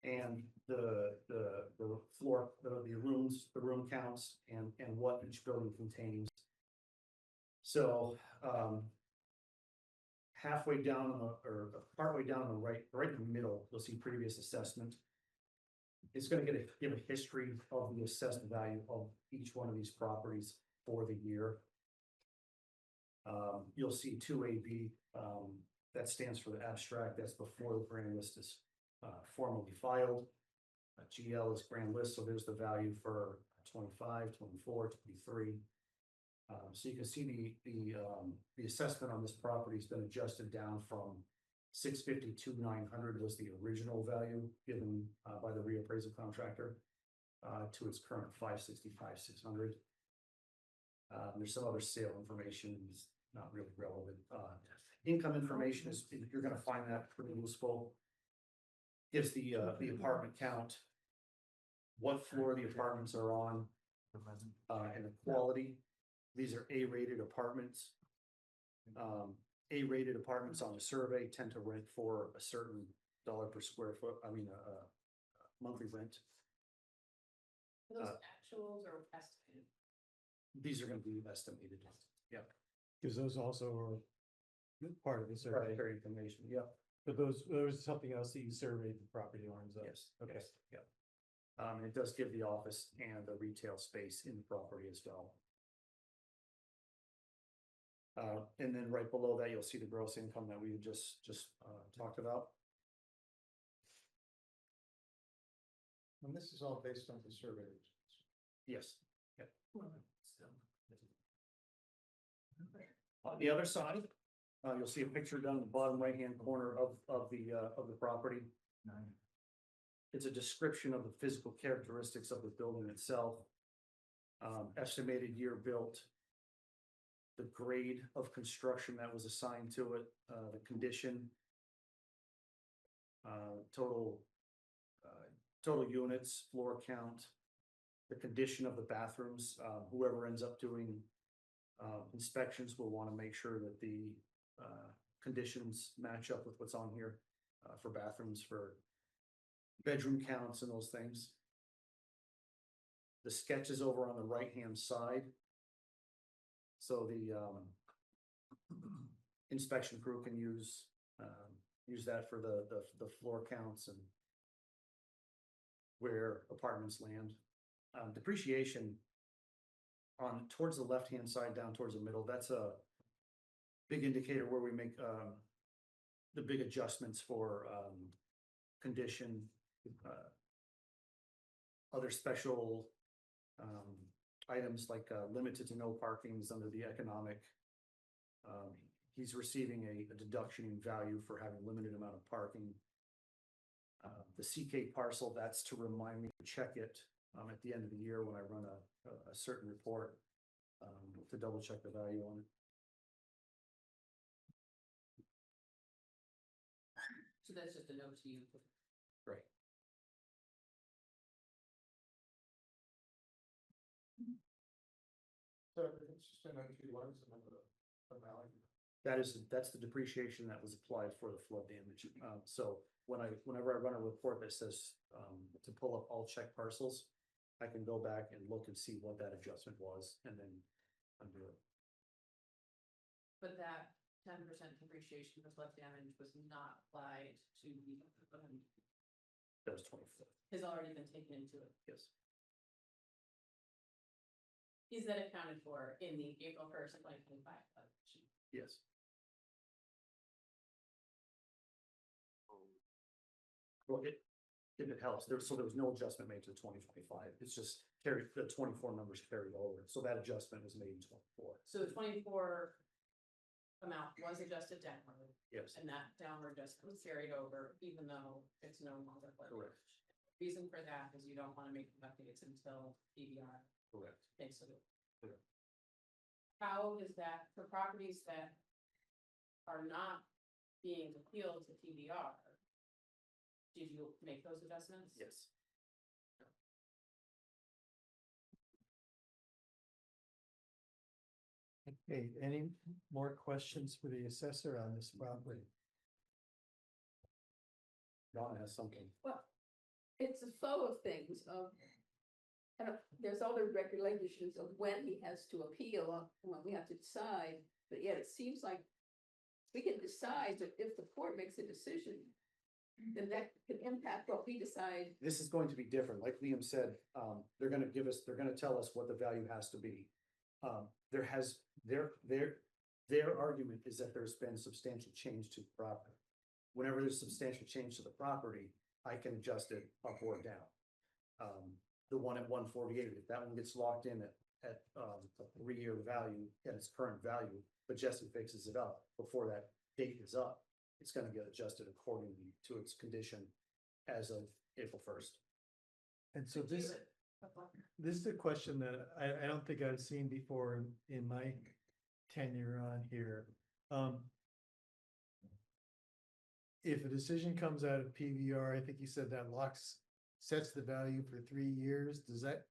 and the floor, the rooms, the room counts, and what each building contains. So halfway down on the, or partway down on the right in the middle, you'll see previous assessment. It's gonna give a history of the assessed value of each one of these properties for the year. You'll see 2AB, that stands for the abstract, that's before the grand list is formally filed. GL is grand list, so there's the value for 25, 24, 23. So you can see the assessment on this property has been adjusted down from 652,900 was the original value given by the reappraisal contractor to its current 565,600. There's some other sale information, it's not really relevant. Income information is, you're going to find that pretty useful. Gives the apartment count, what floor the apartments are on, and the quality. These are A-rated apartments. A-rated apartments on the survey tend to rent for a certain dollar per square foot, monthly rent. Are those actuals or estimated? These are gonna be estimated, yeah. because those also are part of the survey, Proprietary information, yeah, but those something else that you surveyed the property owners of. yes, Okay. yes, yeah. It does give the office and the retail space in the property as well. And then right below that, you'll see the gross income that we just talked about. And this is all based on the survey. Yes, yeah. On the other side, you'll see a picture down in the bottom right-hand corner of the property. It's a description of the physical characteristics of the building itself. Estimated year built, the grade of construction that was assigned to it, the condition, total units, floor count, the condition of the bathrooms. Whoever ends up doing inspections will want to make sure that the conditions match up with what's on here for bathrooms, for bedroom counts and those things. The sketch is over on the right-hand side. So the inspection crew can use that for the floor counts and where apartments land. Depreciation on towards the left-hand side down towards the middle, that's a big indicator where we make the big adjustments for condition, other special items like limited to no parkings under the economic. He's receiving a deduction in value for having limited amount of parking. The CK parcel, that's to remind me to check it at the end of the year when I run a certain report to double check the value on it. So that's just a note to you Right. That's the depreciation that was applied for the flood damage. So whenever I run a report that says, to pull up all check parcels, I can go back and look and see what that adjustment was and then undo it. But that 10% depreciation for flood damage was not applied to That was 24. has already been taken into it. Yes. Is that accounted for in the April 1st, 2025 budget? Yes. Well, if it helps, there was no adjustment made to 2025. It's just carried, the 24 numbers carried over. So that adjustment was made in 24. So the 24 amount was adjusted downward, Yes, and that downward adjustment was carried over, even though it's no longer flood correct, damage. Reason for that is you don't want to make the updates until PBR correct. takes it. Correct. How is that for properties that are not being appealed to PBR? Did you make those adjustments? Yes. Okay, any more questions for the assessor on this property? Donna has something. Well, it's a flow of things there's all the regulations of when he has to appeal, and when we have to decide, but yet it seems like we can decide that if the court makes a decision, then that could impact what we decide. This is going to be different. Like Liam said, they're gonna tell us what the value has to be. Their argument is that there's been substantial change to the property. Whenever there's substantial change to the property, I can adjust it up or down. The one at 148, if that one gets locked in at a 3-year value at its current value, but Jesse fixes it up before that date is up, it's gonna get adjusted accordingly to its condition as of April 1st. And so this is a question that I don't think I've seen before in my tenure on here. If a decision comes out of PVR, I think you said that sets the value for 3 years. Does that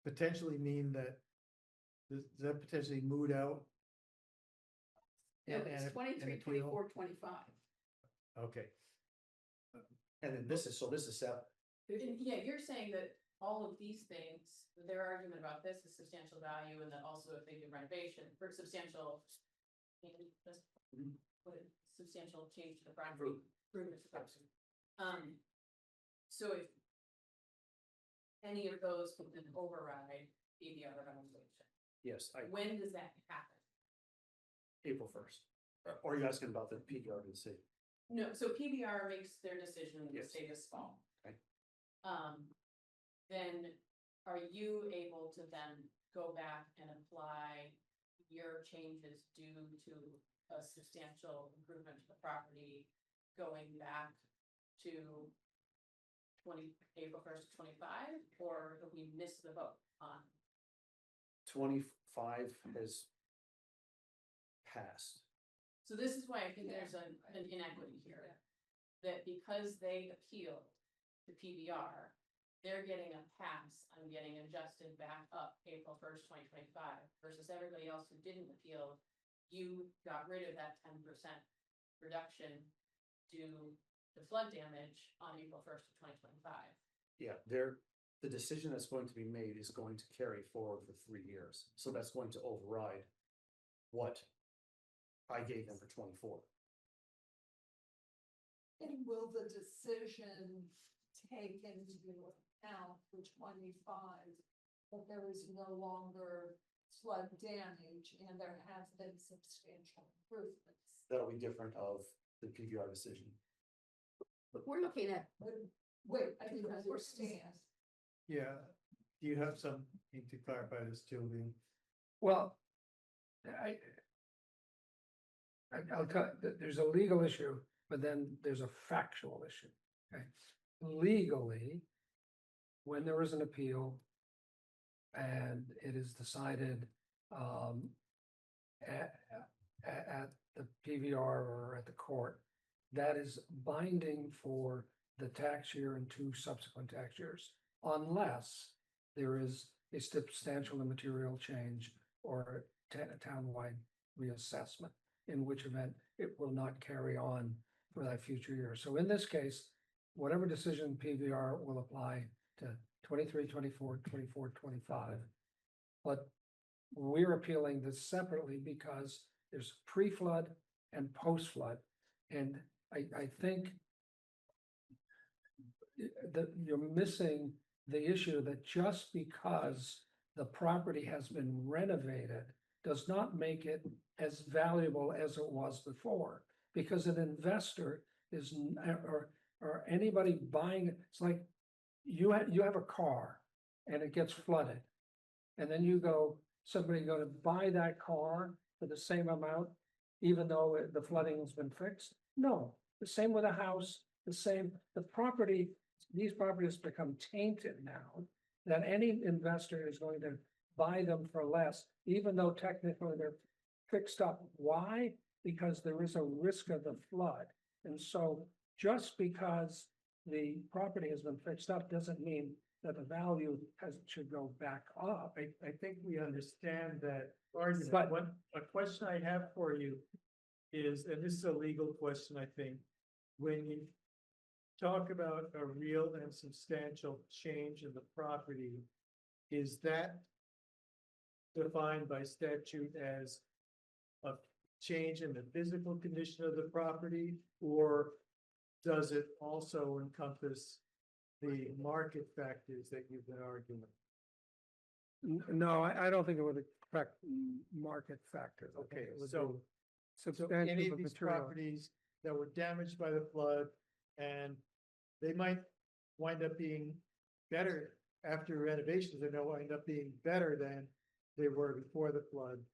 potentially mean that, does that potentially moot out? No, it's 23, 24, 25. Okay, And then this is separate. Yeah, you're saying that all of these things, their argument about this is substantial value, and then also if they do renovation for substantial. Substantial change to the property. Improvement to the property. So if any of those can then override PBR renovation, Yes, when does that happen? April 1st. Or are you asking about the PDR decision? No, so PBR makes their decision, Yes. say this fall. Okay. Then are you able to then go back and apply your changes due to a substantial improvement to the property going back to April 1st, 25, or have we missed the boat on? 25 has passed. So this is why I think there's an inequity here. That because they appealed to PBR, they're getting a pass on getting adjusted back up April 1st, 2025, versus everybody else who didn't appeal, you got rid of that 10% reduction due to flood damage on April 1st of 2025. Yeah, the decision that's going to be made is going to carry forward for 3 years. So that's going to override what I gave them for 24. And will the decision take into account for 25 that there is no longer flood damage and there has been substantial improvements? That'll be different of the PBR decision. But we're looking at, Wait, I didn't understand. yeah. Do you have something to clarify this too, Liam? Well, I'll cut, there's a legal issue, but then there's a factual issue, okay? Legally, when there is an appeal and it is decided at the PVR or at the court, that is binding for the tax year and 2 subsequent tax years, unless there is a substantial and material change or a townwide reassessment, in which event it will not carry on for that future year. So in this case, whatever decision PVR will apply to 23, 24, 24, 25. But we're appealing this separately because there's pre-flood and post-flood. And I think that you're missing the issue that just because the property has been renovated does not make it as valuable as it was before. Because an investor is, or anybody buying, it's like you have a car and it gets flooded. And then somebody gonna buy that car for the same amount, even though the flooding has been fixed? No, the same with a house, the property, these properties become tainted now, that any investor is going to buy them for less, even though technically they're fixed up. Why? Because there is a risk of the flood. And so just because the property has been fixed up doesn't mean that the value should go back up. I think we understand that argument. But- A question I have for you is, and this is a legal question, I think, when you talk about a real and substantial change in the property, is that defined by statute as a change in the physical condition of the property, or does it also encompass the market factors that you've been arguing? No, I don't think it would affect market factors. I think Okay, it would so be So any substantial of but these material. properties that were damaged by the flood, and they might wind up being better after renovations, and they'll wind up being better than they were before the flood.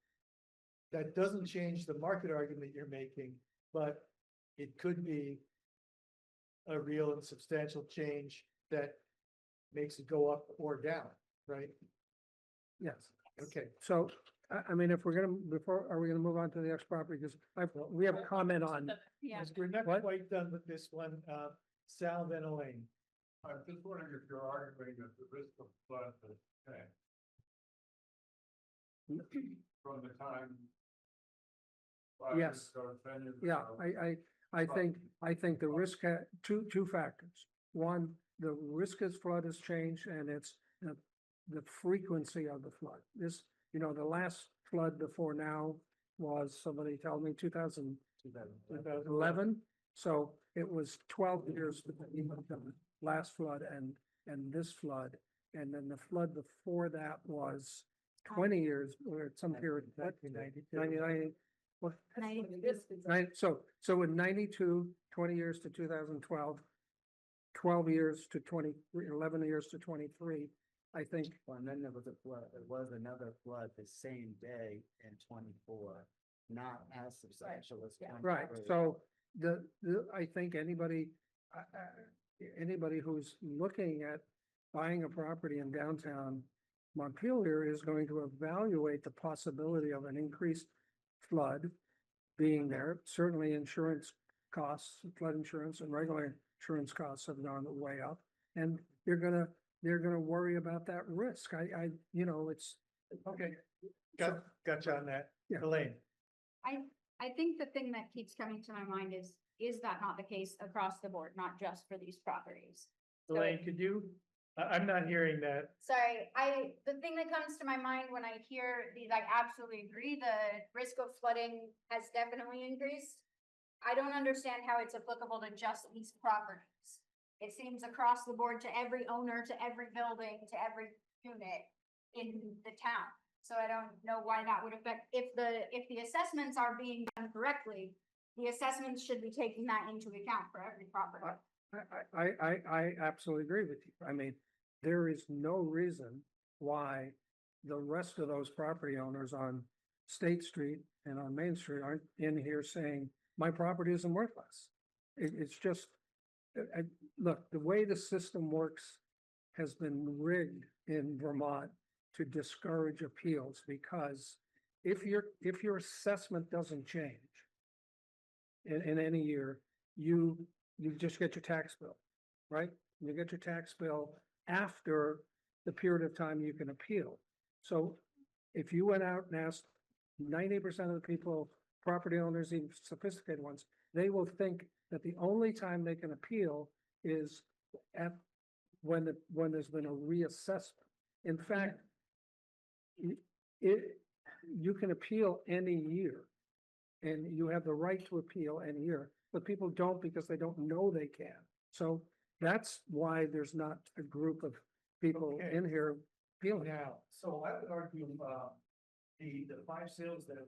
That doesn't change the market argument you're making, but it could be a real and substantial change that makes it go up or down, right? Yes. Okay. So, I mean, if we're gonna, are we gonna move on to the next property? Because we have a comment on, Yeah. We're not What? quite done with this one, Sal Van Elaine. I'm just wondering if you're arguing that the risk of flood has changed from the time. 5 years Yes. ago, 10 years yeah, ago. I think the risk, two factors. One, the risk of flood has changed, and it's the frequency of the flood. This, the last flood before now was, somebody told me, 2011. So it was 12 years between the last flood and this flood. And then the flood before that was 20 years, or at some period, 99. What? So in 92, 20 years to 2012, 12 years to 11 years to 23, I think. Well, and then there was a flood, there was another flood the same day in 24, not as substantial as 23. Right, so I think anybody who's looking at buying a property in downtown Montpelier is going to evaluate the possibility of an increased flood being there. Certainly insurance costs, flood insurance and regular insurance costs have gone way up, and they're gonna worry about that risk. It's. Okay, gotcha on that. Yeah. Elaine, I think the thing that keeps coming to my mind is that not the case across the board, not just for these properties? Elaine, could you, I'm not hearing that. Sorry, the thing that comes to my mind when I hear these, I absolutely agree, the risk of flooding has definitely increased. I don't understand how it's applicable to just these properties. It seems across the board to every owner, to every building, to every unit in the town. So I don't know why that would affect, if the assessments are being done correctly, the assessments should be taking that into account for every property. I absolutely agree with you. I mean, there is no reason why the rest of those property owners on State Street and on Main Street aren't in here saying, my property isn't worthless. It's just, look, the way the system works has been rigged in Vermont to discourage appeals, because if your assessment doesn't change in any year, you just get your tax bill. right? You get your tax bill after the period of time you can appeal. So if you went out and asked 90% of the people, property owners, even sophisticated ones, they will think that the only time they can appeal is at when there's been a reassessment. In fact, you can appeal any year. And you have the right to appeal any year, but people don't because they don't know they can. So that's why there's not a group of people Okay. in here appealing. Now, so I would argue, the five sales that,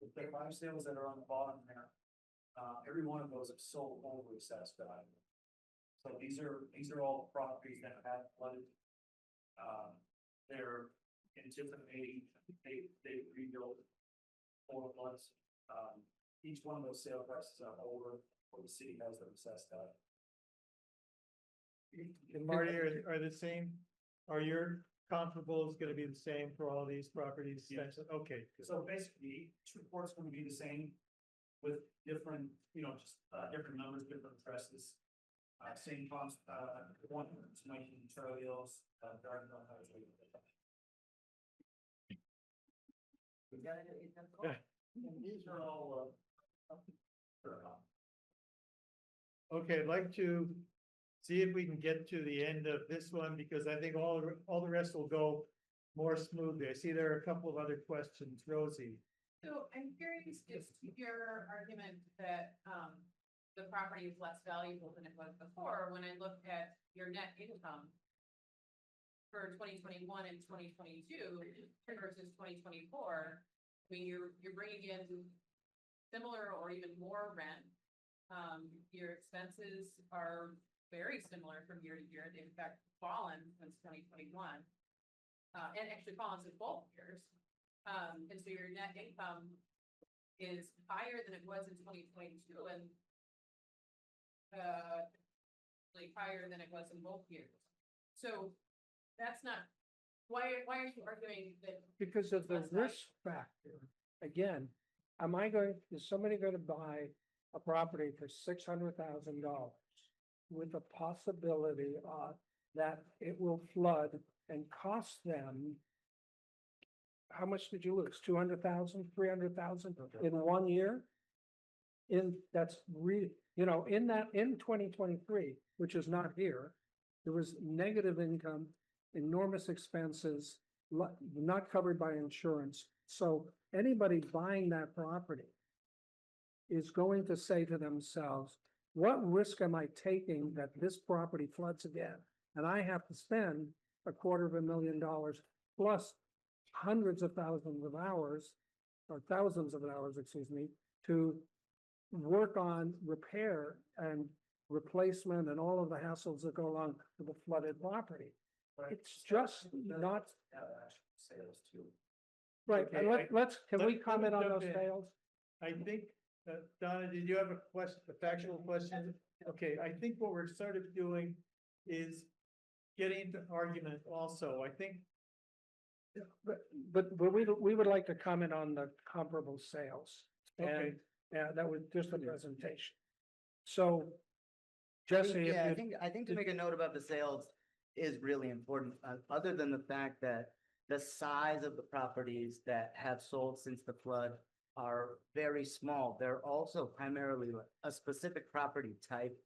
the five sales that are on the bottom there, every one of those have sold over assessed value. So these are all properties that have flooded. They're in different age, they rebuilt all floods. Each one of those sale prices are over what the city has them assessed at. And Marty, are the same, are your comparables gonna be the same for all these properties? Yes. Okay, So basically, each report's gonna be the same with different, just, different numbers, different addresses. Same cost, one, 19 Charlie Hills, Garden Hill. These are all, okay, I'd like to see if we can get to the end of this one, because I think all the rest will go more smoothly. I see there are a couple of other questions, Rosie. So I'm curious if your argument that, the property is less valuable than it was before, when I look at your net income for 2021 and 2022 versus 2024, I mean, you're bringing in similar or even more rent. Your expenses are very similar from year to year. They've in fact fallen since 2021. And actually fallen since both years. And so your net income is higher than it was in 2022 and like higher than it was in both years. So that's not, why are you arguing that? Because of the What's that? risk factor. Again, is somebody gonna buy a property for $600,000 with the possibility that it will flood and cost them? How much did you lose? 200,000, 300,000 in 1 year? That's really, in 2023, which is not here, there was negative income, enormous expenses, not covered by insurance. So anybody buying that property is going to say to themselves, what risk am I taking that this property floods again? And I have to spend $250,000 plus hundreds of thousands of hours, or thousands of hours, excuse me, to work on repair and replacement and all of the hassles that go along with a flooded property. It's just not Sales too. right. Okay, And can we let me comment on jump those in. sales? I think, Donna, did you have a question, a factual question? Okay, I think what we're sort of doing is getting into argument also. I think, But we would like to comment on the comparable sales. Okay. And that was just a presentation. So Jesse, if Yeah, you, I think to make a note about the sales is really important, other than the fact that the size of the properties that have sold since the flood are very small. They're also primarily a specific property type,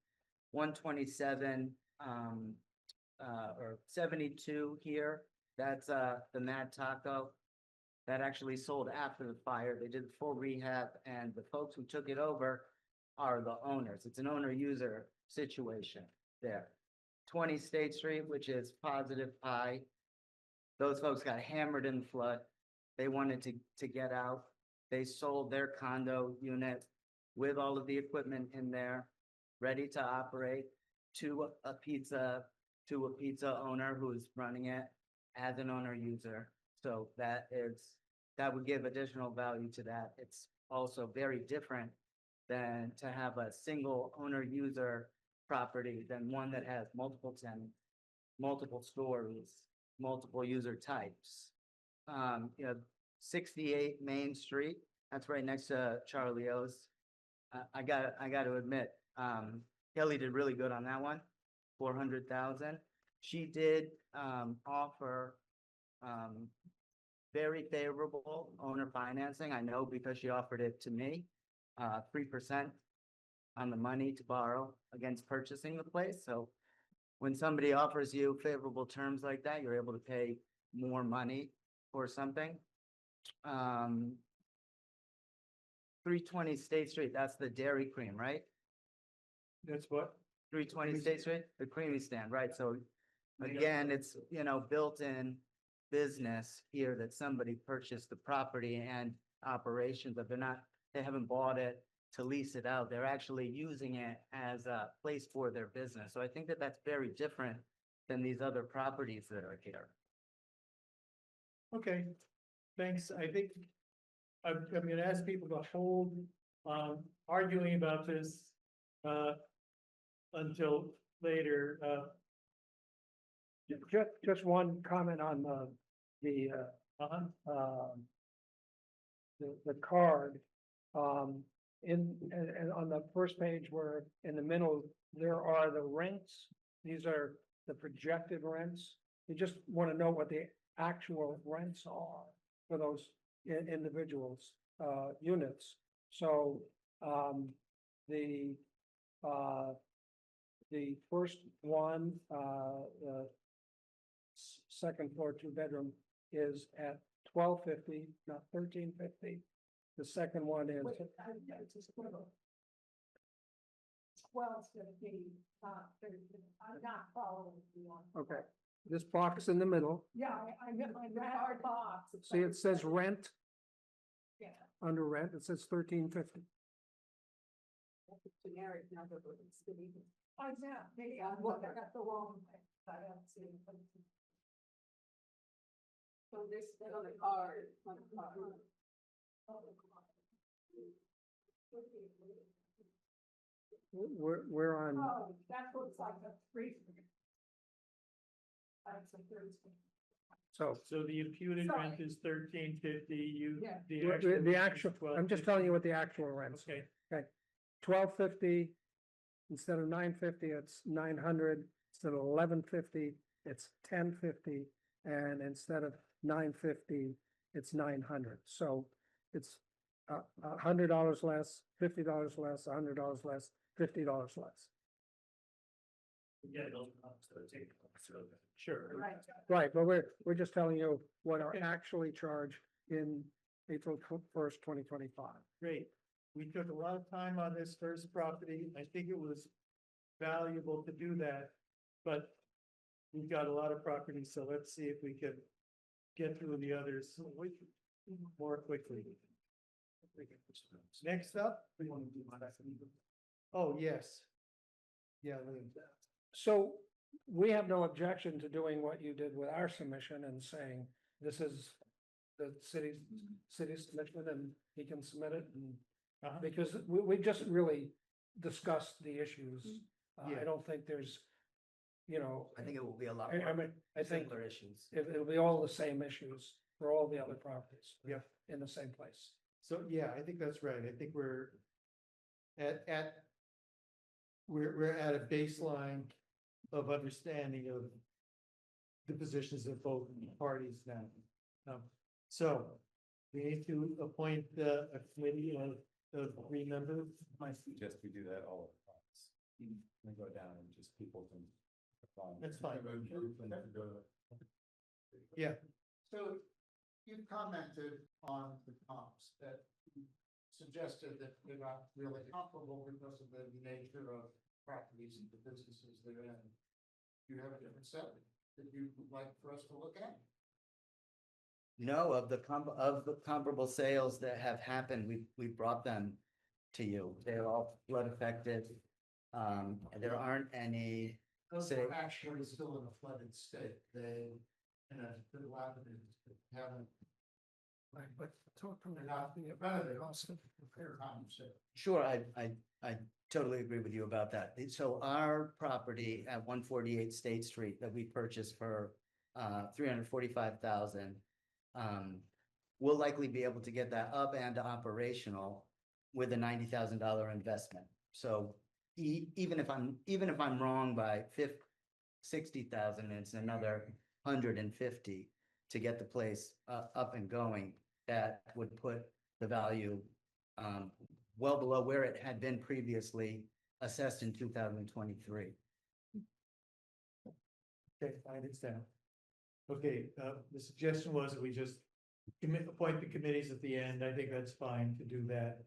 127, or 72 here. That's, the Mad Taco. That actually sold after the fire. They did the full rehab, and the folks who took it over are the owners. It's an owner-user situation there. 20 State Street, which is Positive Pie. Those folks got hammered in the flood. They wanted to get out. They sold their condo unit with all of the equipment in there, ready to operate, to a pizza owner who's running it as an owner-user. So that would give additional value to that. It's also very different than to have a single owner-user property than one that has multiple tenants, multiple stories, multiple user types. 68 Main Street, that's right next to Charlie O's. I got to admit, Kelly did really good on that one, 400,000. She did, offer, very favorable owner financing. I know because she offered it to me, 3% on the money to borrow against purchasing the place. So when somebody offers you favorable terms like that, you're able to pay more money for something. 320 State Street, that's the Dairy Cream, right? That's what? 320 State Street, the creamy stand, right? So again, it's, built-in business here that somebody purchased the property and operations, but they haven't bought it to lease it out. They're actually using it as a place for their business. So I think that that's very different than these other properties that are here. Okay, thanks. I think I'm gonna ask people to hold, arguing about this, until later. Just one comment on Uh-huh. the card. And on the first page where in the middle, there are the rents. These are the projected rents. You just want to know what the actual rents are for those individuals, units. So, the first one, second floor, 2-bedroom is at $12.50, not $13.50. The second one is. 12:50, I'm not following you on. Okay, this box in the middle, Yeah, I read our box. see it says rent, Yeah. under rent, it says $13.50. Generic number, but it's still even. I know, maybe I got the wrong thing. I haven't seen it. So this, they're on the card, on the card. We're on, Oh, that looks like a 3. That's a 13. so, So the imputed rent is $13.50, Yeah. the actual, I'm just telling you what the actual rents. Okay, $12.50, instead of $9.50, it's $900, instead of $11.50, it's $10.50, and instead of $9.50, it's $900. So it's $100 less, $50 less, $100 less, $50 less. Yeah, those amounts that are taken. sure. Right. Right, but we're just telling you what are actually charged in April 1st, 2025. Great. We took a lot of time on this first property. I think it was valuable to do that, but we've got a lot of properties, so let's see if we can get through the others more quickly. Next up. Oh, yes. Yeah, So we have no objection to doing what you did with our submission and saying, this is the city's submission and he can submit it and. Uh-huh. Because we just really discussed the issues. Yeah. I don't think there's, I think it will be a lot I more mean, I think similar issues. it'll be all the same issues for all the other properties. Yeah. In the same place. So, yeah, I think that's right. I think we're we're at a baseline of understanding of the positions of both parties now. So we need to appoint a committee of 3 members. I suggest we do that all at once. We go down and just people can. That's fine. Yeah. Yeah, So you commented on the comps that suggested that they're not really comparable because of the nature of properties and the businesses they're in. Do you have a different set that you'd like for us to look at? No, of the comparable sales that have happened, we brought them to you. They're all flood affected. And there aren't any, Those Say- are actually still in a flooded state. They, in a dilapidated, haven't, Right, but talk to me they're about not the repetitive. cost of repair. sure, I totally agree with you about that. So our property at 148 State Street that we purchased for 345,000. We'll likely be able to get that up and operational with a $90,000 investment. So even if I'm wrong by 60,000, it's another 150 to get the place up and going. That would put the value well below where it had been previously assessed in 2023. Okay, I understand. Okay, the suggestion was that we just appoint the committees at the end. I think that's fine to do that.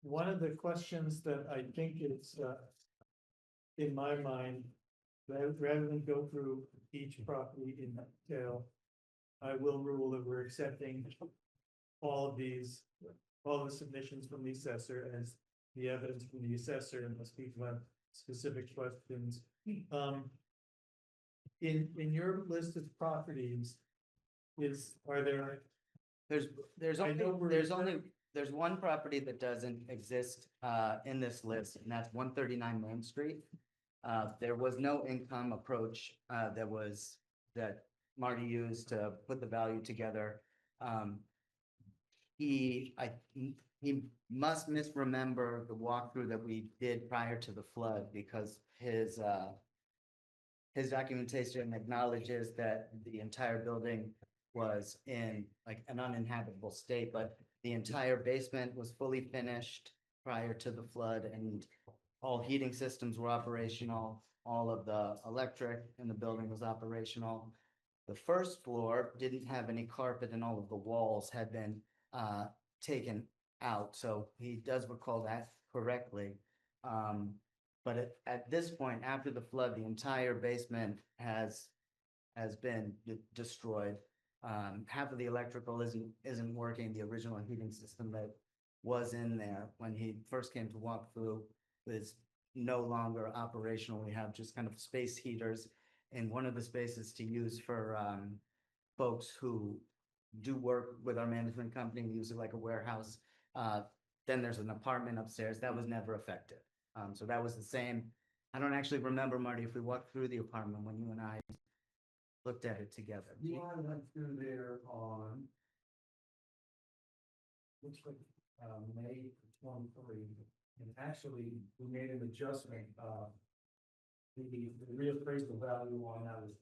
One of the questions that I think is, in my mind, rather than go through each property in detail, I will rule that we're accepting all of these, all the submissions from the assessor as the evidence from the assessor, and we'll speak about specific questions. In your list of properties, are there? There's I know there's one property that doesn't exist in this list, and that's 139 Main Street. There was no income approach that Marty used to put the value together. He must misremember the walkthrough that we did prior to the flood, because his documentation acknowledges that the entire building was in like an uninhabitable state, but the entire basement was fully finished prior to the flood, and all heating systems were operational. All of the electric in the building was operational. The first floor didn't have any carpet, and all of the walls had been taken out. So he does recall that correctly. But at this point, after the flood, the entire basement has been destroyed. Half of the electrical isn't working. The original heating system that was in there when he first came to walk through is no longer operational. We have just kind of space heaters in one of the spaces to use for folks who do work with our management company. We use it like a warehouse. Then there's an apartment upstairs that was never affected. So that was the same. I don't actually remember, Marty, if we walked through the apartment when you and I looked at it together. You and I went through there on looks like May 23, and actually we made an adjustment. The reappraisal value on that was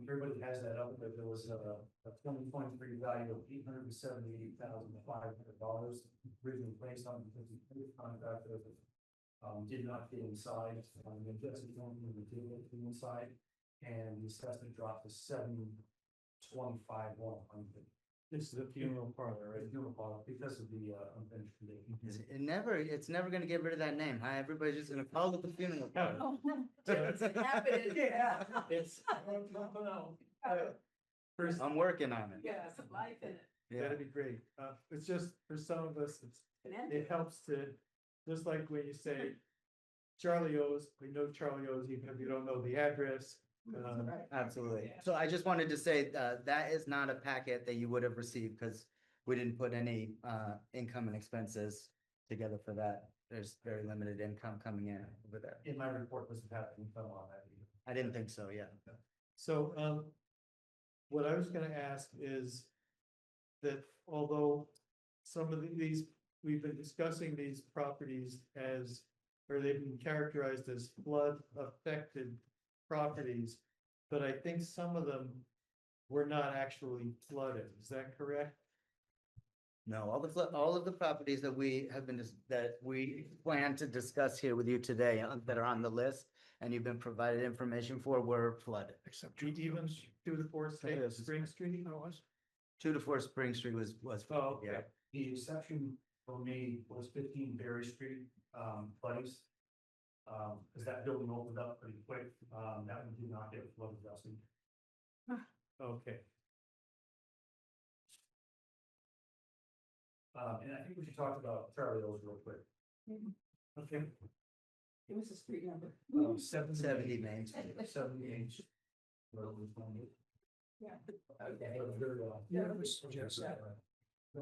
everybody has that up, but there was a 2023 value of $878,500 originally placed on because the contractor did not fit inside. The adjusted one did fit inside, and the assessment dropped to $725,100. This is a funeral parlor, right? Funeral parlor, because of the unfinished condition. It's never gonna get rid of that name. Hi, everybody's just gonna call it the funeral parlor. Yeah. It's, first, I'm working on it. Yeah, some life in it. that'd be great. It's just, for some of us, it helps to, just like when you say Charlie O's, we know Charlie O's, even if you don't know the address. Absolutely. So I just wanted to say that is not a packet that you would have received because we didn't put any income and expenses together for that. There's very limited income coming in over there. In my report, doesn't have income on that either. I didn't think so, yeah. So, what I was gonna ask is that although some of these, we've been discussing these properties as, or they've been characterized as flood affected properties, but I think some of them were not actually flooded. Is that correct? No, all of the properties that we have been, that we plan to discuss here with you today that are on the list and you've been provided information for were flooded. Except even 2 to 4 Spring Street? 2 to 4 Spring Street was Oh, okay. yeah. The exception for me was 15 Berry Street, place. Cause that building opened up pretty quick. That one did not get flood adjustment. Okay. And I think we should talk about Charlie O's real quick. Okay. It was a street number. 70 Main Street. 78. Yeah. Yeah, it was suggested. I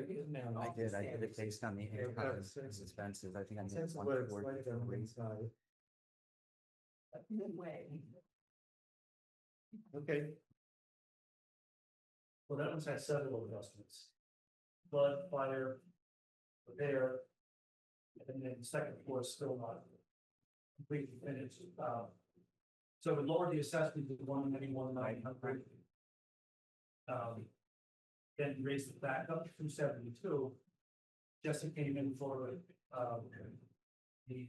did it based on the income and expenses. I think I made Sense of what it's 140. like on the inside. Midway. Okay, Well, that one's had several adjustments. flood, fire, repair. And then the second floor is still not completely finished. So we lowered the assessment to 191,900. Then raised it back up to 272. Jessica came in for, the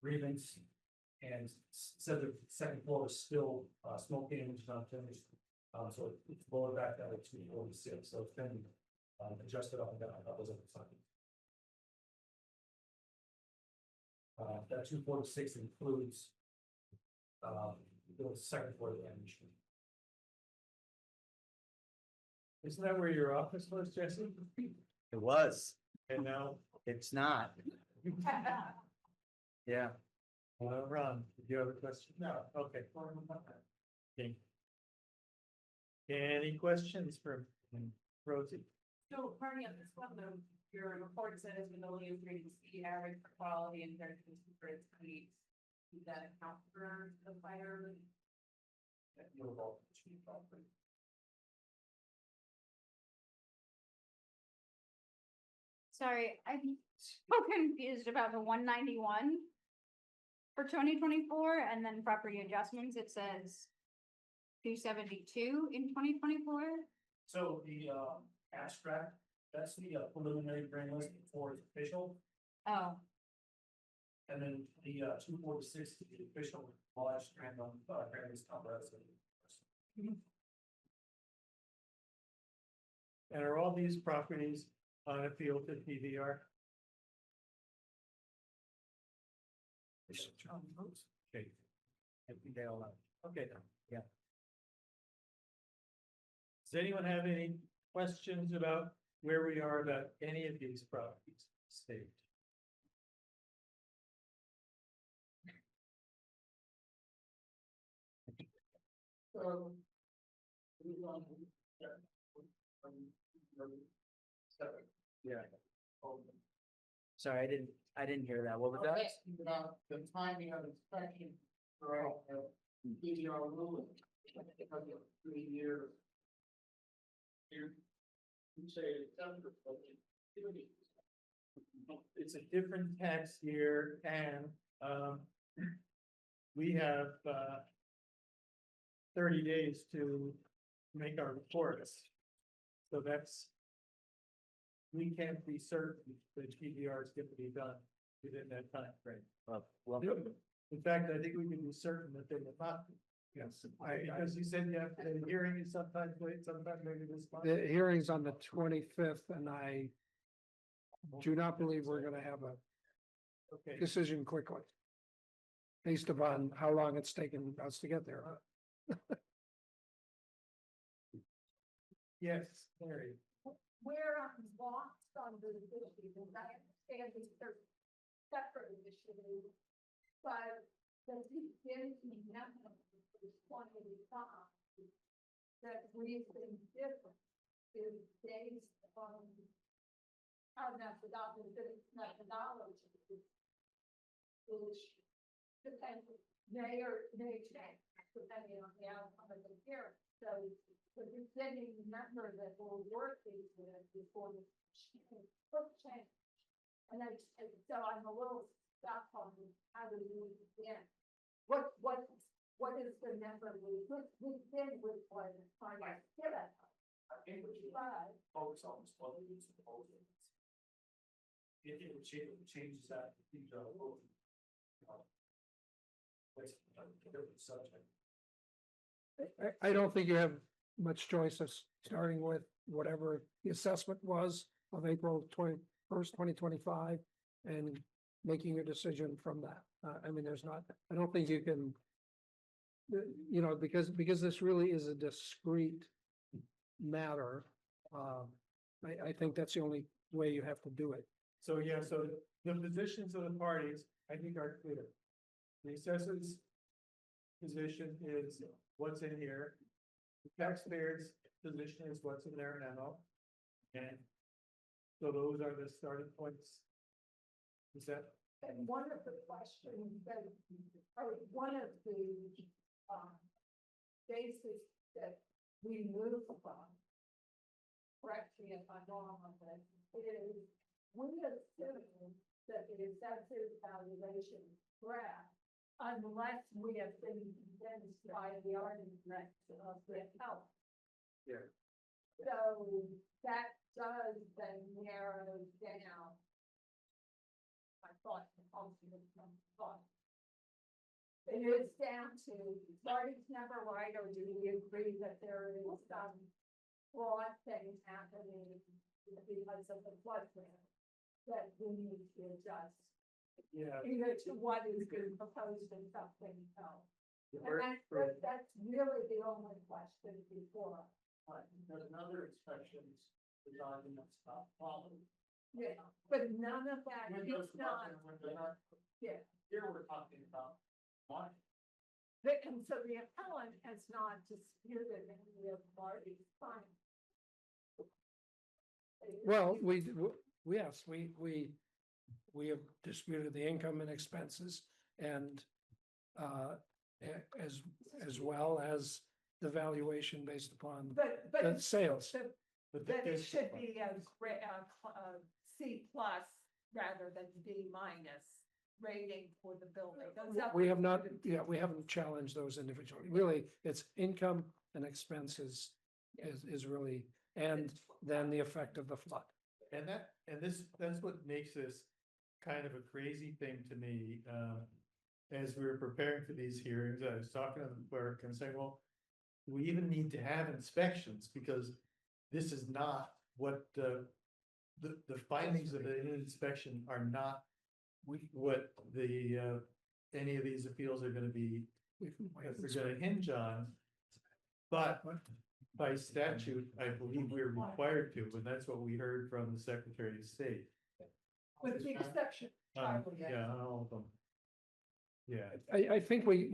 grievance and said the second floor is still, smoke damage not finished. So it's lowered back down to 246, so it's been, adjusted up and down a couple of times. That 246 includes, the second floor damage. Isn't that where your office was, Jesse? It was, And now, it's not, yeah. Ron, did you have a question? No. Okay. Okay. Any questions from Rosie? So, Marty, on this one, though, your report said it's been only rated C average for quality and there's for its needs. Does that account for the fire? Sorry, I'm so confused about the 191 for 2024, and then property adjustments, it says 272 in 2024. So the, abstract, that's the preliminary grand list before it's official. Oh, And then the 246 is the official large grand list comprehensive. And are all these properties on appeal to PVR? Okay. I think they all are. Okay. Yeah. Does anyone have any questions about where we are about any of these properties? State. Yeah. Sorry, I didn't hear that. What was that? About the timing of inspection for PDR ruling, because of 3 years. You say it's under. It's a different tax year and, we have, 30 days to make our reports. So that's, we can't be certain that PDRs get to be done within that time frame. Well, In fact, I think we can be certain that they will not. Be. Yes, Because you said you have, the hearing is sometime late, sometime maybe this month. the hearing's on the 25th, and I do not believe we're gonna have a Okay, decision quickly. Based upon how long it's taken us to get there. yes, Mary. Where I'm lost on the issues, and I understand these are separate issues, but the beginning method is 25. That reason different is based on our methodology, which depends, may change depending on the outcome of the hearing. So the beginning number that we're working with before the change. And so I'm a little stuck on how to move again. What is the number we begin with what is trying to get at? Focus on this, what we need to propose. If it changes that, it's a different subject. I don't think you have much choice of starting with whatever the assessment was of April 21st, 2025, and making a decision from that. I mean, there's not, I don't think you can, because this really is a discrete matter. I think that's the only way you have to do it. So, yeah, so the positions of the parties, I think, are clear. The assessor's position is what's in here. The taxpayer's position is what's in there now. And so those are the starting points. Is that? And one of the questions that, or one of the bases that we move from correct me if I'm wrong on this, it is, we assume that the assessors valuation is correct unless we have been convinced by the argument of the health. Yeah. So that does then narrow down. I thought, ultimate thought. It is down to, parties never right, or do we agree that there is some broad things happening because of the flood plan that we need to adjust? Yeah. Either to what is being proposed in something else. And We're- that's really the only question before. There's another inspection design that's not followed. Yeah, but none of that Windows is not, when they're not, yeah. here we're talking about money. And so the appellant has not disputed any of Marty's findings. Well, yes, we have disputed the income and expenses and as well as the valuation based upon But the sales. But that it this- should be a C plus rather than B minus rating for the building. Those We have not, others- yeah, we haven't challenged those individually. Really, it's income and expenses is really, and then the effect of the flood. And that's what makes this kind of a crazy thing to me. As we were preparing for these hearings, I was talking to the clerk and saying, well, we even need to have inspections because this is not what, the findings of an inspection are not what the, any of these appeals are gonna be, if they're gonna hinge on. But by statute, I believe we're required to, and that's what we heard from the Secretary of State. With the exception. Yeah, on all of them. Yeah, I think we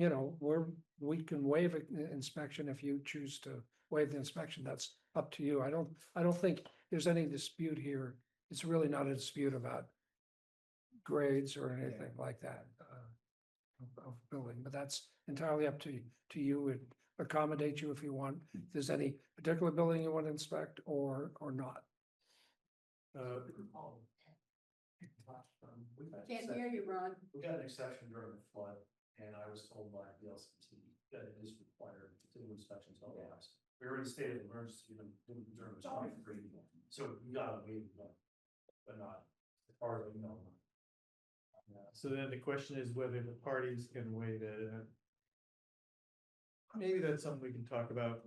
can waive an inspection if you choose to waive the inspection. That's up to you. I don't think there's any dispute here. It's really not a dispute about grades or anything like that of building, but that's entirely up to you. It accommodate you if you want. If there's any particular building you want to inspect or not. Can't hear you, Ron. We got an exception during the flood, and I was told by the LCT that it is required to do inspections otherwise. We were in a state of emergency even during the 23, so we gotta wait, but not as far as we know. so then the question is whether the parties can waive it. Maybe that's something we can talk about.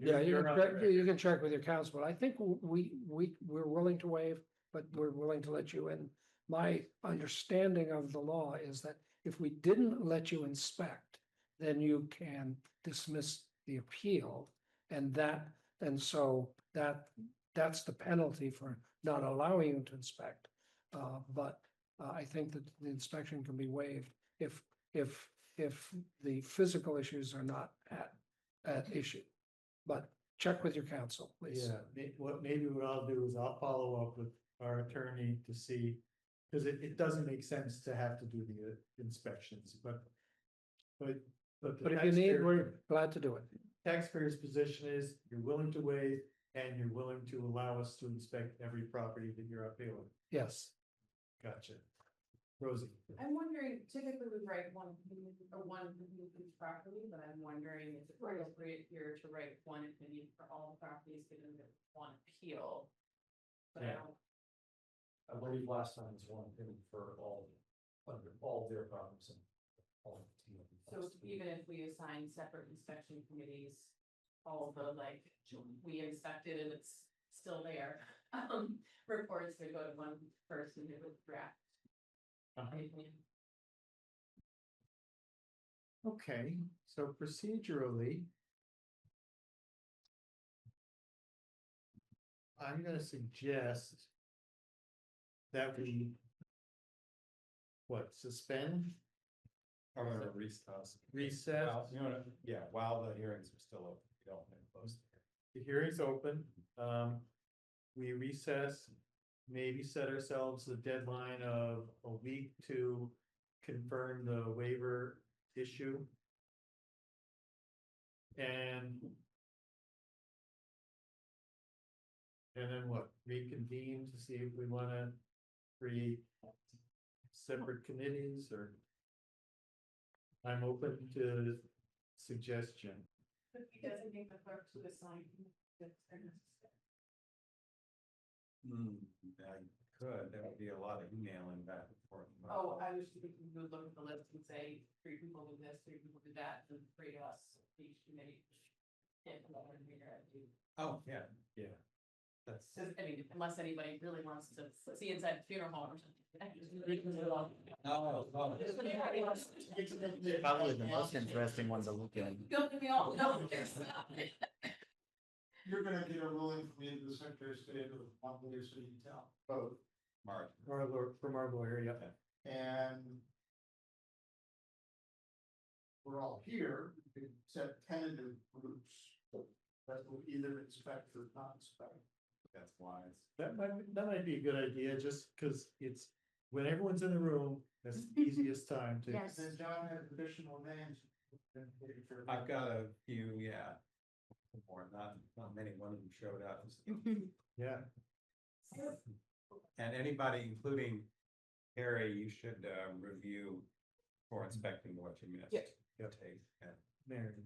Yeah, You're not correct. you can check with your counsel, but I think we're willing to waive, but we're willing to let you in. My understanding of the law is that if we didn't let you inspect, then you can dismiss the appeal. And so that's the penalty for not allowing you to inspect. But I think that the inspection can be waived if the physical issues are not at issue. But check with your counsel, please. Yeah, maybe what I'll do is I'll follow up with our attorney to see, because it doesn't make sense to have to do the inspections, but the But if you need, taxpayer- we're glad to do it. Taxpayer's position is you're willing to waive and you're willing to allow us to inspect every property that you're appealing. Yes. Gotcha. Rosie. I'm wondering, typically we write one opinion or one opinion for each property, but I'm wondering if it's appropriate here to write one opinion for all properties, given that one appeal. But I Yeah. don't, I believe last time was one opinion for all their problems and all. so even if we assign separate inspection committees, all the like, we inspected and it's still there. Reports would go to one person who would draft. Opinion. Okay, so procedurally. I'm gonna suggest. That we. What, suspend? Or recess. Recess. Well, you know, yeah, while the hearings are still open, we don't have to close. The hearing's open, we recess, maybe set ourselves a deadline of a week to confirm the waiver issue. And And then what, reconvene to see if we wanna create separate committees or? I'm open to suggestion. But he doesn't make the clerk to assign. I could, that would be a lot of emailing back and forth. Oh, I was thinking we would look at the list and say, 3 people do this, 3 people do that, and 3 of us, each committee. Can't come over and figure out. Oh, yeah, Yeah. that's. I mean, unless anybody really wants to see inside the funeral home or something. Oh, oh. Probably the most interesting one to look at. Don't give me all, no. You're gonna get a ruling from either the Secretary of State or the Montpelier City Town, both, Mark. From our lawyer, yeah. and we're all here, we can set tentative groups that will either inspect or not inspect. That's wise. That might be a good idea, just because it's, when everyone's in the room, that's the easiest time to. Yes. Then John has additional names. I've got a few, yeah. More, not many, one of them showed up. Yeah, And anybody, including Harry, you should review for inspecting what you missed. Yeah. Take, yeah. Meredith.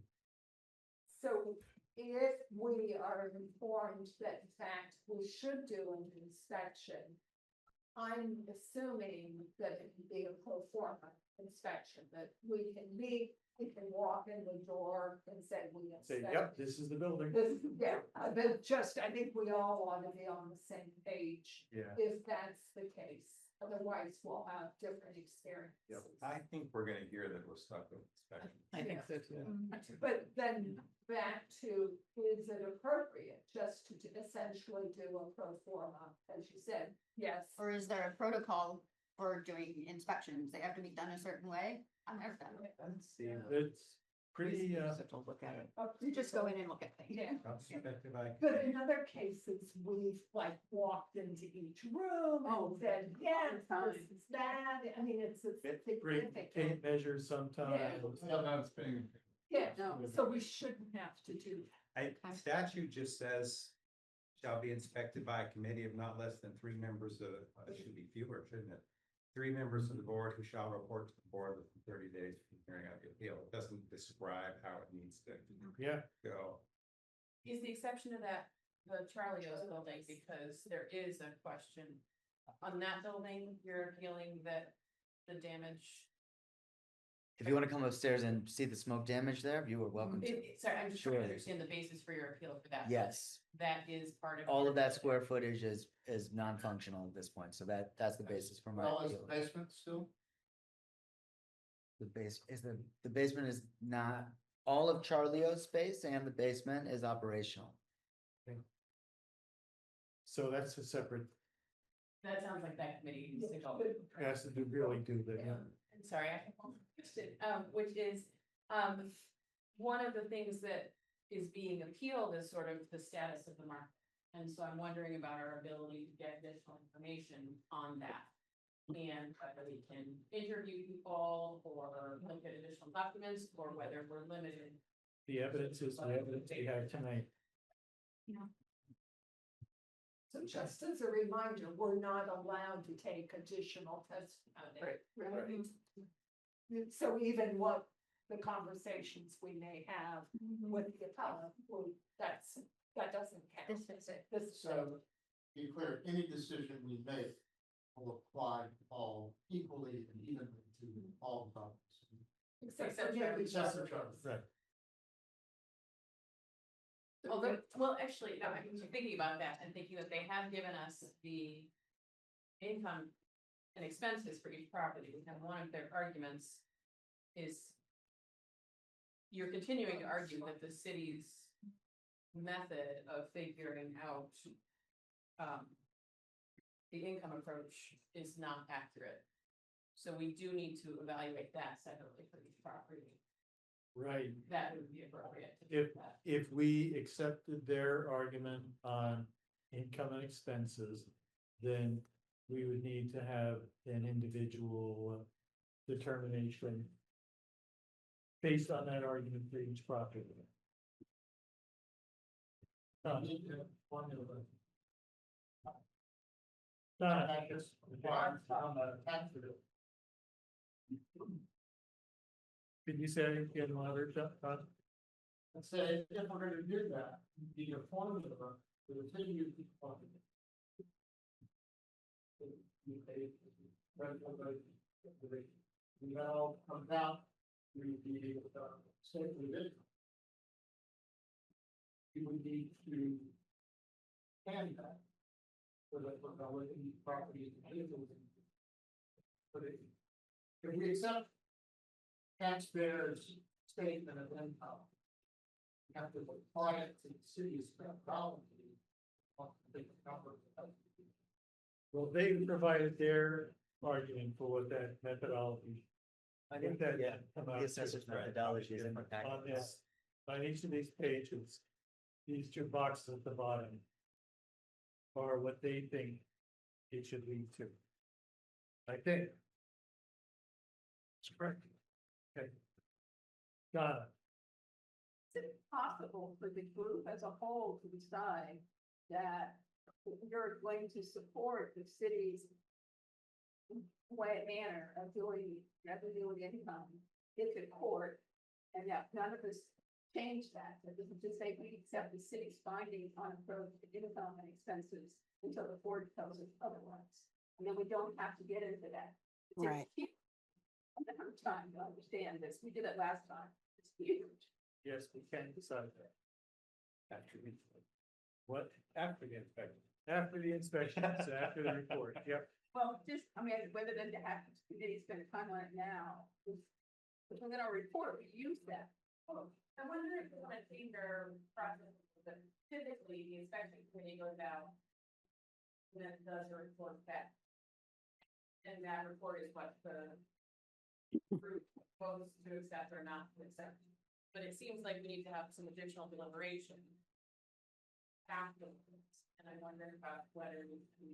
So if we are informed that in fact we should do an inspection, I'm assuming that it would be a pro forma inspection, that we can meet, we can walk in the door and say we Say, inspect. yep, this is the building. This, yeah, but just, I think we all want to be on the same page Yeah. if that's the case. Otherwise, we'll have different experiences. I think we're gonna hear that we're stuck with inspection. I think so too. But then back to, is it appropriate just to essentially do a pro forma, as you said? Yes. Or is there a protocol for doing inspections? They have to be done a certain way? I've never done it. Let's see, it's pretty, To look at it. You just go in and look at things. Yeah. Inspected by- But in other cases, we've like walked into each room Oh, and said, yes, fine. this is that. I mean, it's great significant. tape measures sometimes. Yeah, No. so we shouldn't have to do that. Statute just says shall be inspected by a committee of not less than 3 members of, it should be fewer, shouldn't it? 3 members of the board who shall report to the board within 30 days from hearing out the appeal. It doesn't describe how it needs to Yeah, go. Is the exception to that the Charlie O's building, because there is a question on that building, you're appealing that the damage. If you want to come upstairs and see the smoke damage there, you are welcome to. Sorry, I'm just trying to Sure. understand the basis for your appeal for that. Yes, That is part of. all your- of that square footage is non-functional at this point, so that's the basis for my Well, is the appeal. basement still? The basement is not, all of Charlie's space and the basement is operational. so that's a separate, That sounds like that committee needs to go. has to do, really do that, yeah. I'm sorry, I missed it, which is, one of the things that is being appealed is sort of the status of the market. And so I'm wondering about our ability to get additional information on that. And whether we can interview people or look at additional documents, or whether we're limited. The evidence is the evidence we have tonight. So just as a reminder, we're not allowed to take additional testimony. Right. So even what the conversations we may have with the appellant, that doesn't count. This is it. This, So, be clear, any decision we make will apply to all equally and evenly to all properties. except Except for Charlie. Except for Charlie. Right. Although, well, actually, no, I'm thinking about that and thinking that they have given us the income and expenses for each property, and one of their arguments is you're continuing to argue that the city's method of figuring out the income approach is not accurate. So we do need to evaluate that separately for each property. Right, That would be appropriate to do that. if we accepted their argument on income and expenses, then we would need to have an individual determination based on that argument for each property. Donna, That is required on the tax bill. did you say anything louder, Don? And say, if we're gonna do that, the formula for the continue to fund. We now come down to the state religion. You would need to hand that. So that we're not letting these properties. But if we accept taxpayers' statement of income. You have to apply it to the city's methodology. Well, they provided their argument for what that methodology. I think that yeah, come out the assessor's to- methodology is in the On packet. this, on each of these pages, these two boxes at the bottom. Are what they think it should lead to. I think. That's correct. Okay. Donna, Is it possible for the group as a whole to decide that you're going to support the city's manner of doing revenue and income if in court, and that none of us change that, that doesn't just say we accept the city's findings on approach to income and expenses until the board tells us otherwise, and then we don't have to get into that. It's Right. I'm trying to understand this, we did it last time, it's huge. yes, we can decide that. After the. What? After the inspection. After the inspection, so after the report, yep. Well, just, I mean, whether then to have committee spend time on it now, if we're gonna report, we use that. Oh, I wonder if it's gonna change their process, but typically the inspection committee goes out. And then does a report back. And that report is what the group votes to accept or not to accept. But it seems like we need to have some additional deliberation. Afterwards, and I wonder about whether we can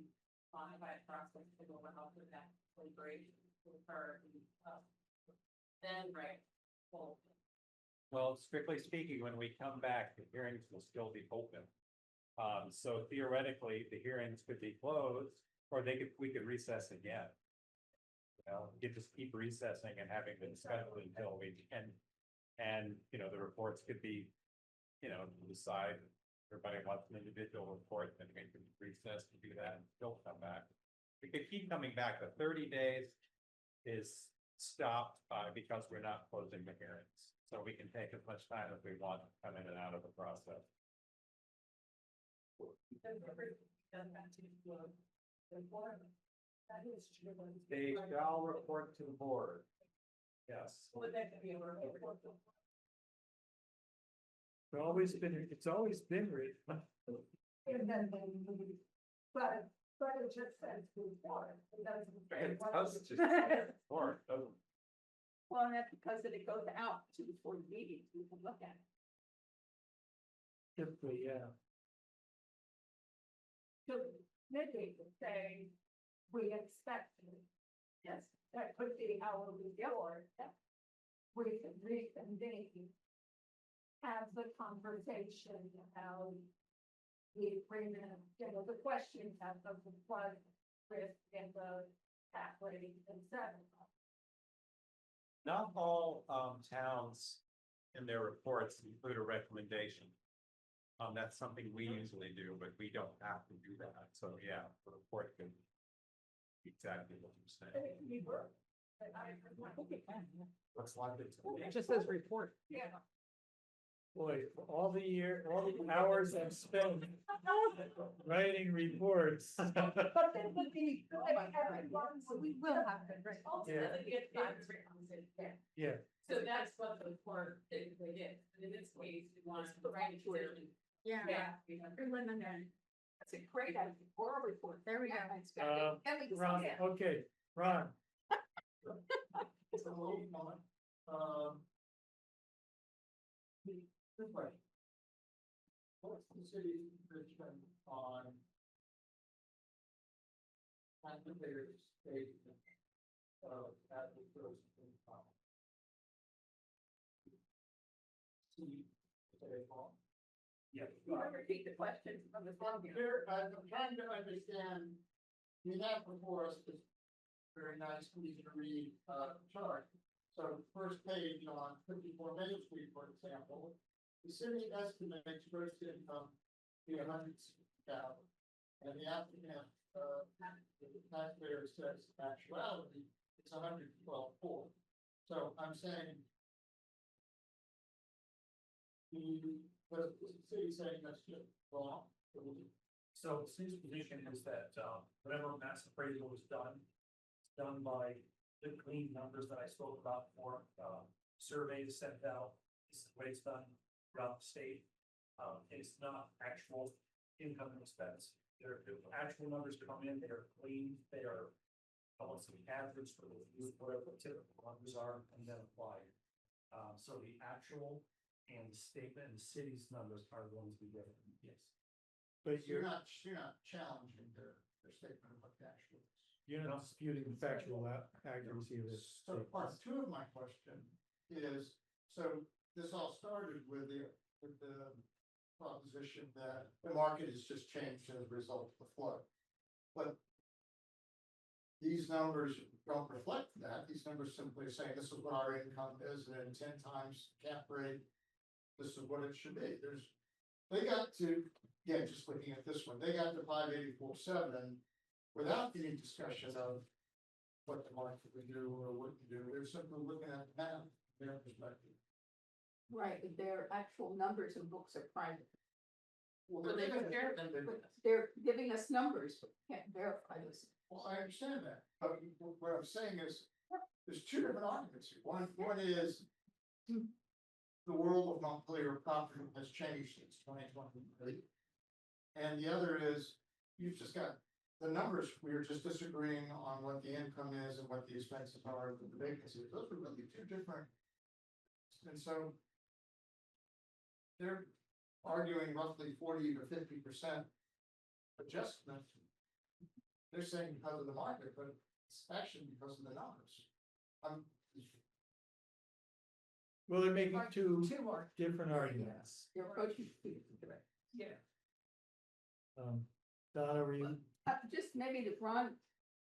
modify the process to go out with that deliberation to occur. Then, right, well. Well, strictly speaking, when we come back, the hearings will still be open. So theoretically, the hearings could be closed, or we could recess again. You know, you could just keep recessing and having the discussion until we can. And, you know, the reports could be, you know, decide, everybody wants an individual report, then we can recess to do that and still come back. We could keep coming back, the 30 days is stopped because we're not closing the hearings. So we can take as much time as we want to come in and out of the process. They shall report to the board. Yes. It's always been written. But it just says report. It doesn't say It what- does just say report, doesn't it? Well, and that's because it goes out to the board meetings, we can look at it. Typically, yeah. To maybe say, we expect it. Yes, that could be our report. We could reconvene. Have the conversation about the agreement, you know, the questions of the flood risk and the pathway, et cetera. Not all towns in their reports include a recommendation. That's something we usually do, but we don't have to do that. So yeah, the report can be exactly what you're saying. Looks like it just says report. Yeah. Boy, all the hours I've spent writing reports. But then would be, everyone, We will have it, right? Ultimately, it's not written, Yeah, so that's what the report typically is, but in this case, we want to write it clearly. Yeah. Preliminary. That's a great idea, or a report. There we go. And we can Ron, see it. okay, Ron, It's a little fun. This way. What's the city's position on? Taxpayers' statement of at the first income? See, say wrong. Yeah. You wanna repeat the question from the phone here? I'm trying to understand we have before us this very nice, easy to read, chart. So the first page on 54 Main Street, for example, the city estimates gross income to be 160,000. And the applicant, the taxpayer says actuality, it's 112.4. So I'm saying the city saying that's just wrong. So the city's position is that, whenever mass appraisal is done, it's done by the clean numbers that I spoke about before. Survey is sent out, this is the way it's done throughout the state. It's not actual income and expense. The actual numbers come in, they're clean, they are, let's say, average for whatever the typical numbers are, and then applied. So the actual and the statement and the city's numbers are going to be different, yes. But You're not challenging their statement of what the actual is. you're not disputing the factual accuracy of this. So part two of my question is, so this all started with the proposition that the market has just changed as a result of the flood. But these numbers don't reflect that. These numbers simply say this is what our income is, and 10 times cap rate, this is what it should be. They got to, again, just looking at this one, they got to 584.7 without any discussion of what the market would do or wouldn't do. They're simply looking at that from their perspective. Right, but their actual numbers and books are private. Well, But they they're don't share them. But they're giving us numbers, but can't verify this. Well, I understand that, but what I'm saying is, there's two different arguments here. One is the world of Montpelier property has changed since 2023. And the other is, you've just got the numbers, we're just disagreeing on what the income is and what the expenses are, the vacancies. Those are really two different. And so they're arguing roughly 40 to 50% adjustment. They're saying because of the market, but it's actually because of the numbers. Well, they're making two more. different arguments. They're approaching two different. Yeah. Donna, were you? Just maybe to Ron,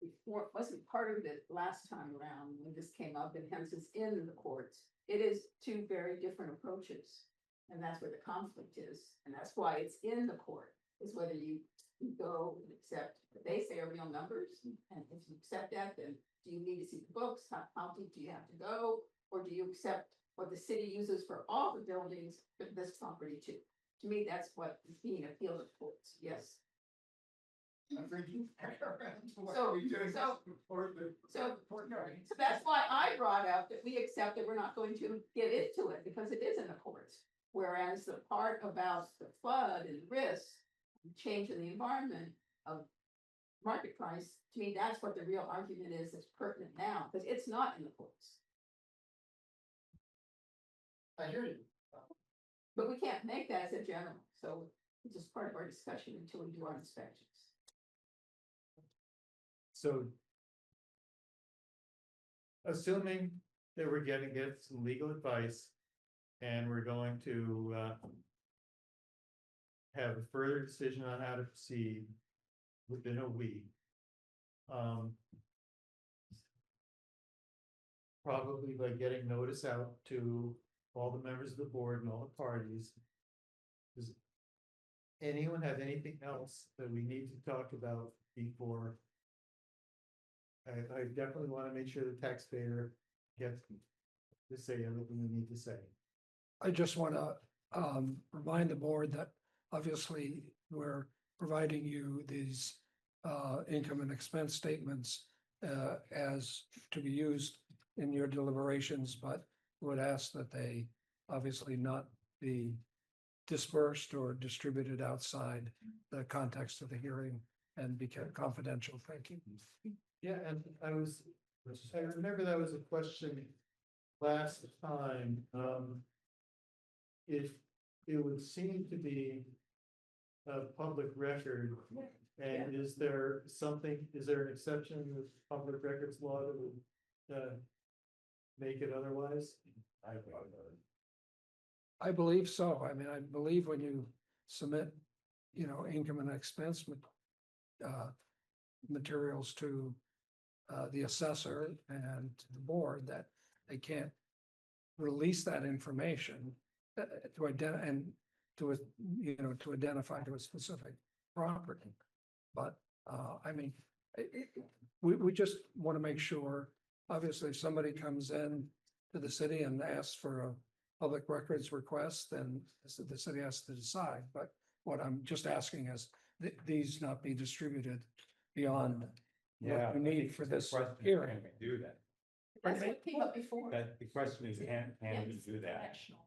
before, wasn't part of it last time around when this came up, and hence it's in the courts. It is two very different approaches, and that's where the conflict is, and that's why it's in the court, is whether you go and accept what they say are real numbers, and if you accept that, then do you need to see the books? How deep do you have to go? Or do you accept what the city uses for all the buildings, but this property too? To me, that's what is being appealed in courts, yes. I think you So that's why I brought up that we accept that we're not going to get into it because it is in the courts. Whereas the part about the flood and risk, change in the environment of market price, to me, that's what the real argument is that's pertinent now, because it's not in the courts. I hear you. But we can't make that as a general, so it's just part of our discussion until we do our inspections. So assuming that we're getting some legal advice and we're going to have a further decision on how to proceed within a week. Probably by getting notice out to all the members of the board and all the parties. Does anyone have anything else that we need to talk about before? I definitely want to make sure the taxpayer gets to say everything we need to say. I just want to remind the board that obviously we're providing you these income and expense statements as to be used in your deliberations, but would ask that they obviously not be dispersed or distributed outside the context of the hearing and be kept confidential. Thank you. Yeah, and I remember that was a question last time. If it would seem to be a public record, and is there an exception in the public records law that would make it otherwise? I believe so. I mean, I believe when you submit, income and expense materials to the assessor and to the board that they can't release that information to identify and to, to identify to a specific property. But, I mean, we just want to make sure, obviously, if somebody comes in to the city and asks for a public records request, then the city has to decide. But what I'm just asking is these not be distributed beyond what we need for this hearing. Can we do that? That's what came up before. That the question is, can we Yes, do that? national.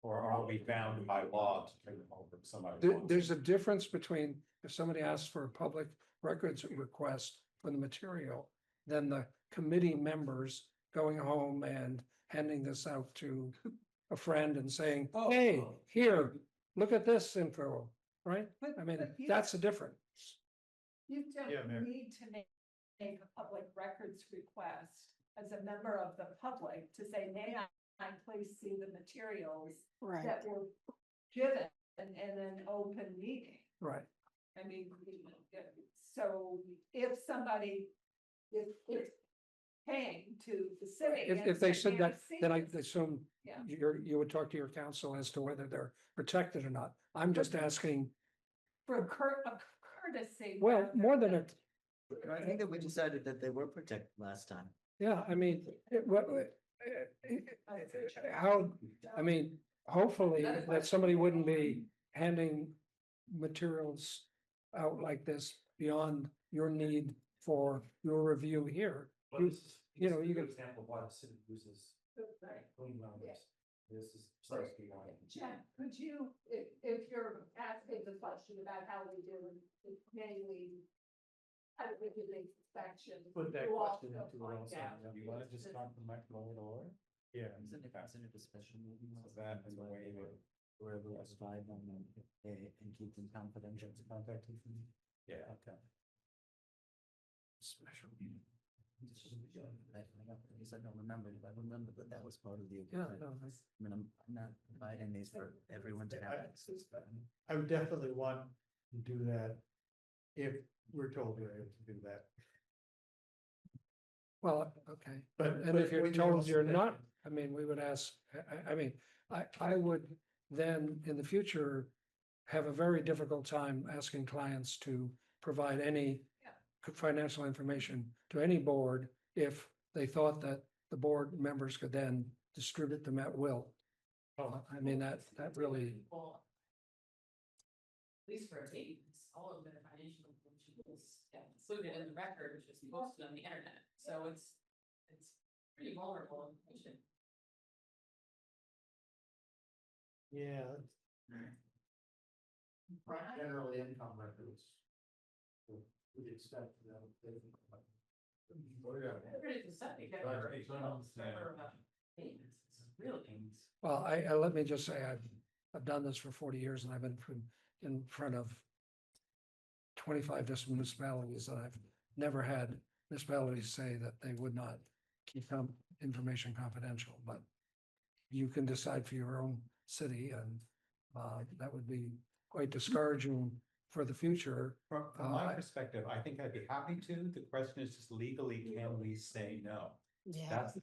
Or are we bound by law to turn them over to somebody? There's a difference between if somebody asks for a public records request for the material, then the committee members going home and handing this out to a friend and saying, hey, here, look at this info, right? I mean, But you- that's the difference. You Yeah, Mayor. don't need to make a public records request as a member of the public to say, may I please see the materials Right. that were given in an open meeting. Right. I mean, so if somebody is paying to the city. and If they said, said "May I that, see then I this?" assume Yeah. you would talk to your counsel as to whether they're protected or not. I'm just asking, For a courtesy. well, rather more than a, I think that we decided that they were protected last time. yeah, I mean, how, I mean, hopefully that somebody wouldn't be handing materials out like this beyond your need for your review here. Well, this is, You know, this is you a good can- example of why the city uses Right. clean numbers. This is supposed to be one. Jen, could you, if you're asking the question about how we do it, mainly how do we do the inspection? Put that you question also into it find also. out Yeah. You wanna just talk to Mike Lloyd or? Yeah. Isn't it a special meeting? So that is a way to- Wherever we slide them and keep them confidential to contact you. Yeah, okay. Special meeting. I guess I don't remember, but I remember that that was part of the. Yeah, agreement. no, I mean, I'm not inviting these for everyone to have access. I would definitely want to do that if we're told we're able to do that. well, okay. But. And if you're when told also you're think- not, I mean, we would ask, I mean, I would then in the future have a very difficult time asking clients to provide any financial information to any board if they thought that the board members could then distribute them at will. I mean, that really, Well, at least for a date, all of their financial information is included in the record, which is posted on the internet, so it's pretty vulnerable information. Yeah. Generally income records. We'd expect them. Everybody's a septic, Right, right. payments, it's really. well, I let me just say, I've done this for 40 years and I've been in front of 25 different municipalities and I've never had municipalities say that they would not keep information confidential, but you can decide for your own city and that would be quite discouraging for the future. From my perspective, I think I'd be happy to. The question is just legally, can we say no? Yeah. That's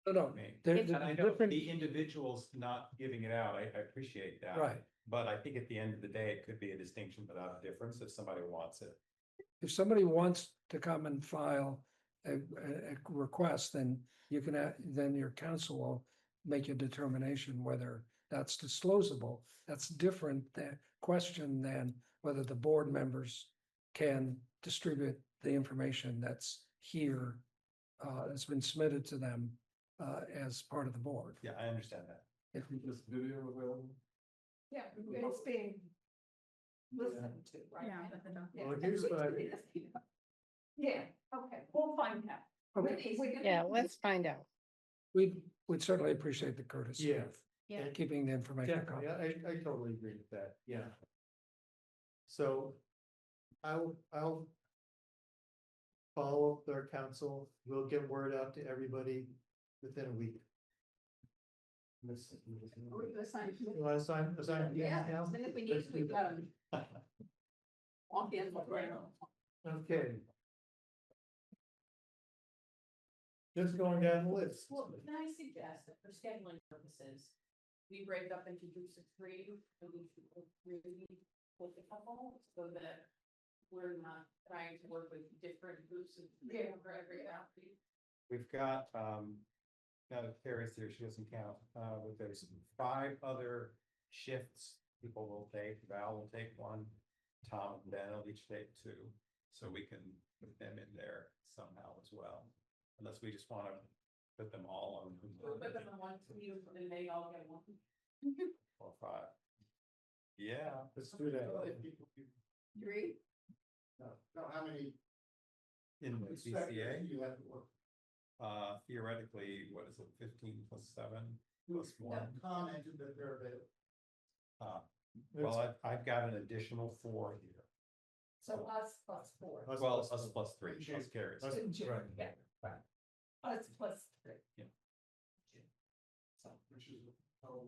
No, me. there's And I a know different, the individuals not giving it out, I appreciate that. right. But I think at the end of the day, it could be a distinction without a difference if somebody wants it. If somebody wants to come and file a request, then you can, then your council will make a determination whether that's disclosable. That's different question than whether the board members can distribute the information that's here, that's been submitted to them, as part of the board. Yeah, I understand that. Is this video available? Yeah, it's being listened to, right? Well, here's what I. Yeah, okay, we'll find out. Okay. Yeah, let's find out. We'd certainly appreciate the courtesy Yeah. of Yeah. keeping the information. Definitely, I totally agree with that, yeah. So I'll follow up with our council, we'll get word out to everybody within a week. You want to sign? Yeah, then if we need to, walk in, look around. Okay. Just going down the list. Well, can I suggest that for scheduling purposes, we break up into groups of three, and we really with a couple, so that we're not trying to work with different groups of three for every property. We've got, now that Carrie's here, she doesn't count, but there's 5 other shifts people will take. Val will take 1, Tom and Ben will each take 2, so we can put them in there somehow as well. Unless we just wanna put them all on. We'll put them in one team, and they all get one. Or 5. Yeah, Let's do that. Three? No, how many? in the BCA, You have to work. theoretically, what is it, 15 plus 7 plus 1? Commented that they're available. Well, I've got an additional 4 here. So us plus 4. Us Well, plus us plus 3, plus Carrie's. Us- In June, right. yeah, right. Us plus 3. Which is, oh,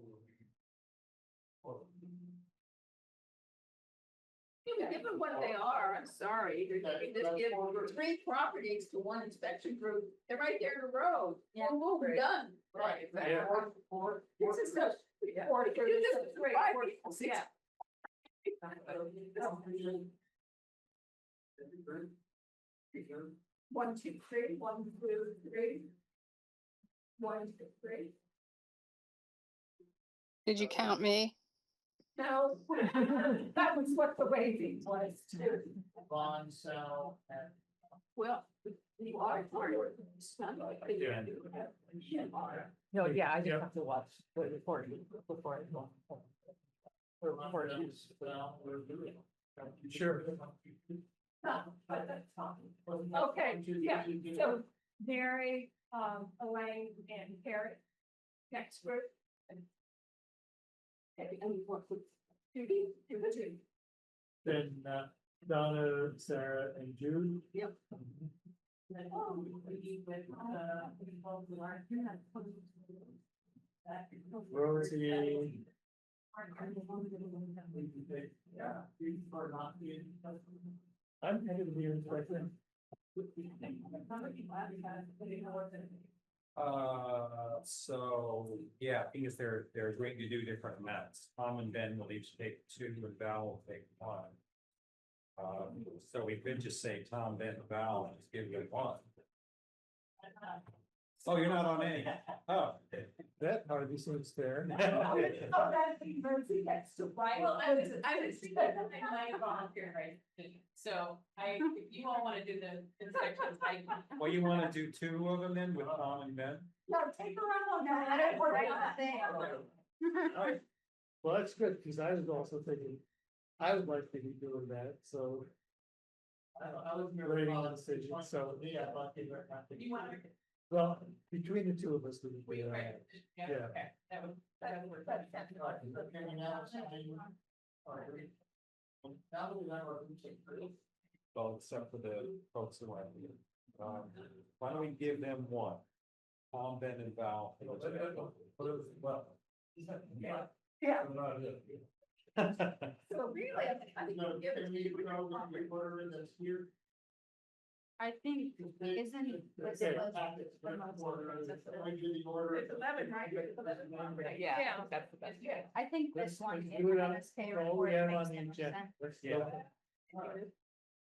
Given what they are, I'm sorry, you can just give 3 properties to one inspection group, they're right there in the road. Yeah. Boom, we're done. right, Yeah. This is just, Yeah. or, this is 3, 4, 6. Yeah. One, two, three, 1, 2, 3. 1, 2, 3. Did you count me? No, that was what the waving was too. Bond, sell, and. Well, you are part of it. It's not like they Yeah. do. No, yeah, I Yep. have to watch the recording before I go. Sure. But that's fine. Okay, yeah, so Mary, Elaine and Carrie. Next group. And what would Judy, do the two. Then Donna, Sarah, and Jude. Yep. Rosie. I'm headed to the inspection. So, yeah, because they're going to do different amounts. Tom and Ben will each take 2, and Val will take 1. So we could just say Tom, Ben, Val, and just give them 1. Oh, you're not on any? Oh. That hardly seems fair. Right? Well, I was I volunteer, right? So if you all wanna do the inspections, Well, you wanna do 2 of them then with Tom and Ben? No, take her out on No, that. I don't worry about that. Well, that's good, because I was also thinking, I would like to be doing that, so. I was ready on the decision, so. Yeah, you want to. Well, between the 2 of us, we would be, Right, yeah, yeah. okay, that would work. Well, except for the folks who aren't here. Why don't we give them 1? Tom, Ben, and Val. Yeah, so really, I think we'll give it to you. I think, isn't, was it It's 11, right? It's 11. Yeah, that's the best. Yeah. I think this one. Let's is do it on, MBCA all report, we have it on makes the the most agenda. sense. Let's Yeah. go.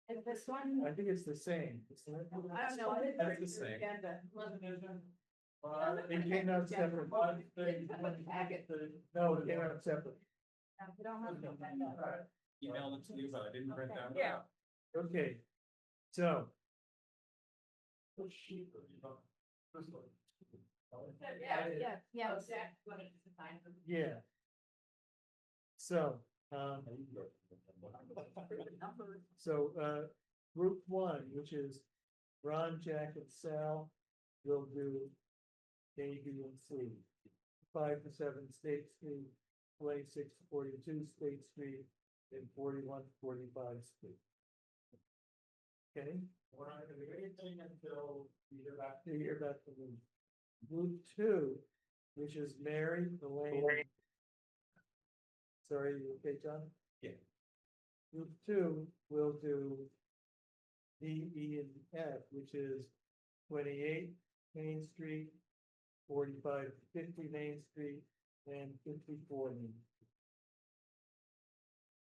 Is this one? I think it's the same. isn't it? I don't know. That's the same. It came out separate. No, it came out separate. We don't have to. Emailed it to you, but I didn't print that. Yeah. Okay, so. Yeah. Yeah. So, group 1, which is Ron, Jack, and Sal, will do A, B, and C. 5 to 7 State Street, 26 to 42 State Street, and 41 to 45 Street. Okay? We're not gonna do anything until we hear back. You hear back from them. Group 2, which is Mary, Elaine. Sorry, you okay, John? Yeah. Group 2 will do D, E, and F, which is 28 Main Street, 4550 Main Street, and 54 Main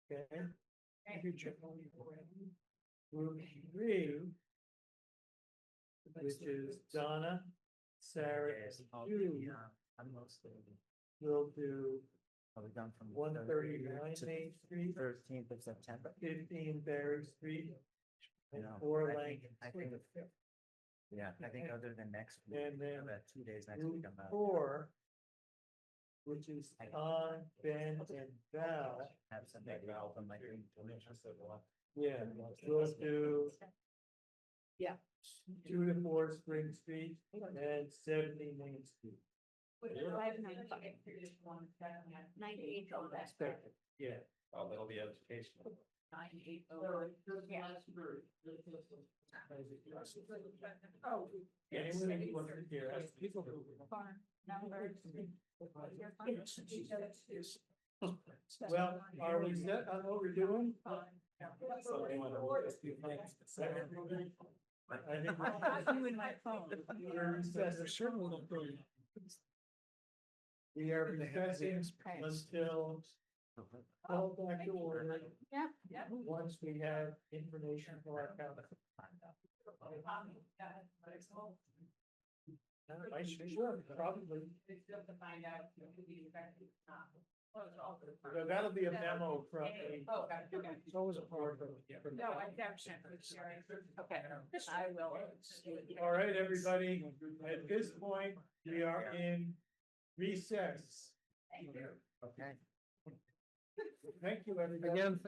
Street. Okay? Group 3, which is Donna, Sarah, and Judy, I'm mostly, will do are we done from? 139 Main Street, 13th of September. 15 Berry Street, and No, 4 I Lang. think- I think- Yeah, I think other than next week, And then about 2 days next week, Group I'm out. 4, which is Con, Ben, and Val. Have somebody open my thing. Yeah, we'll do. Yeah. 2 to 4 Spring Street and 70 Main Street. That's perfect. Yeah. Oh, that'll be educational. Anyone who wants to hear, people who. Well, are we set on what we're doing? Somebody wanna look at the things to say? I think You and my phone. we're recessing. We are recessing until call back to order. Yeah. Once we have information from our council. I should, probably. So that'll be a memo from the. Oh, got it, okay. It's always a part of it. No, I don't. Okay, I will. All right, everybody, at this point, we are in recess. Okay. Thank you, everybody. Again,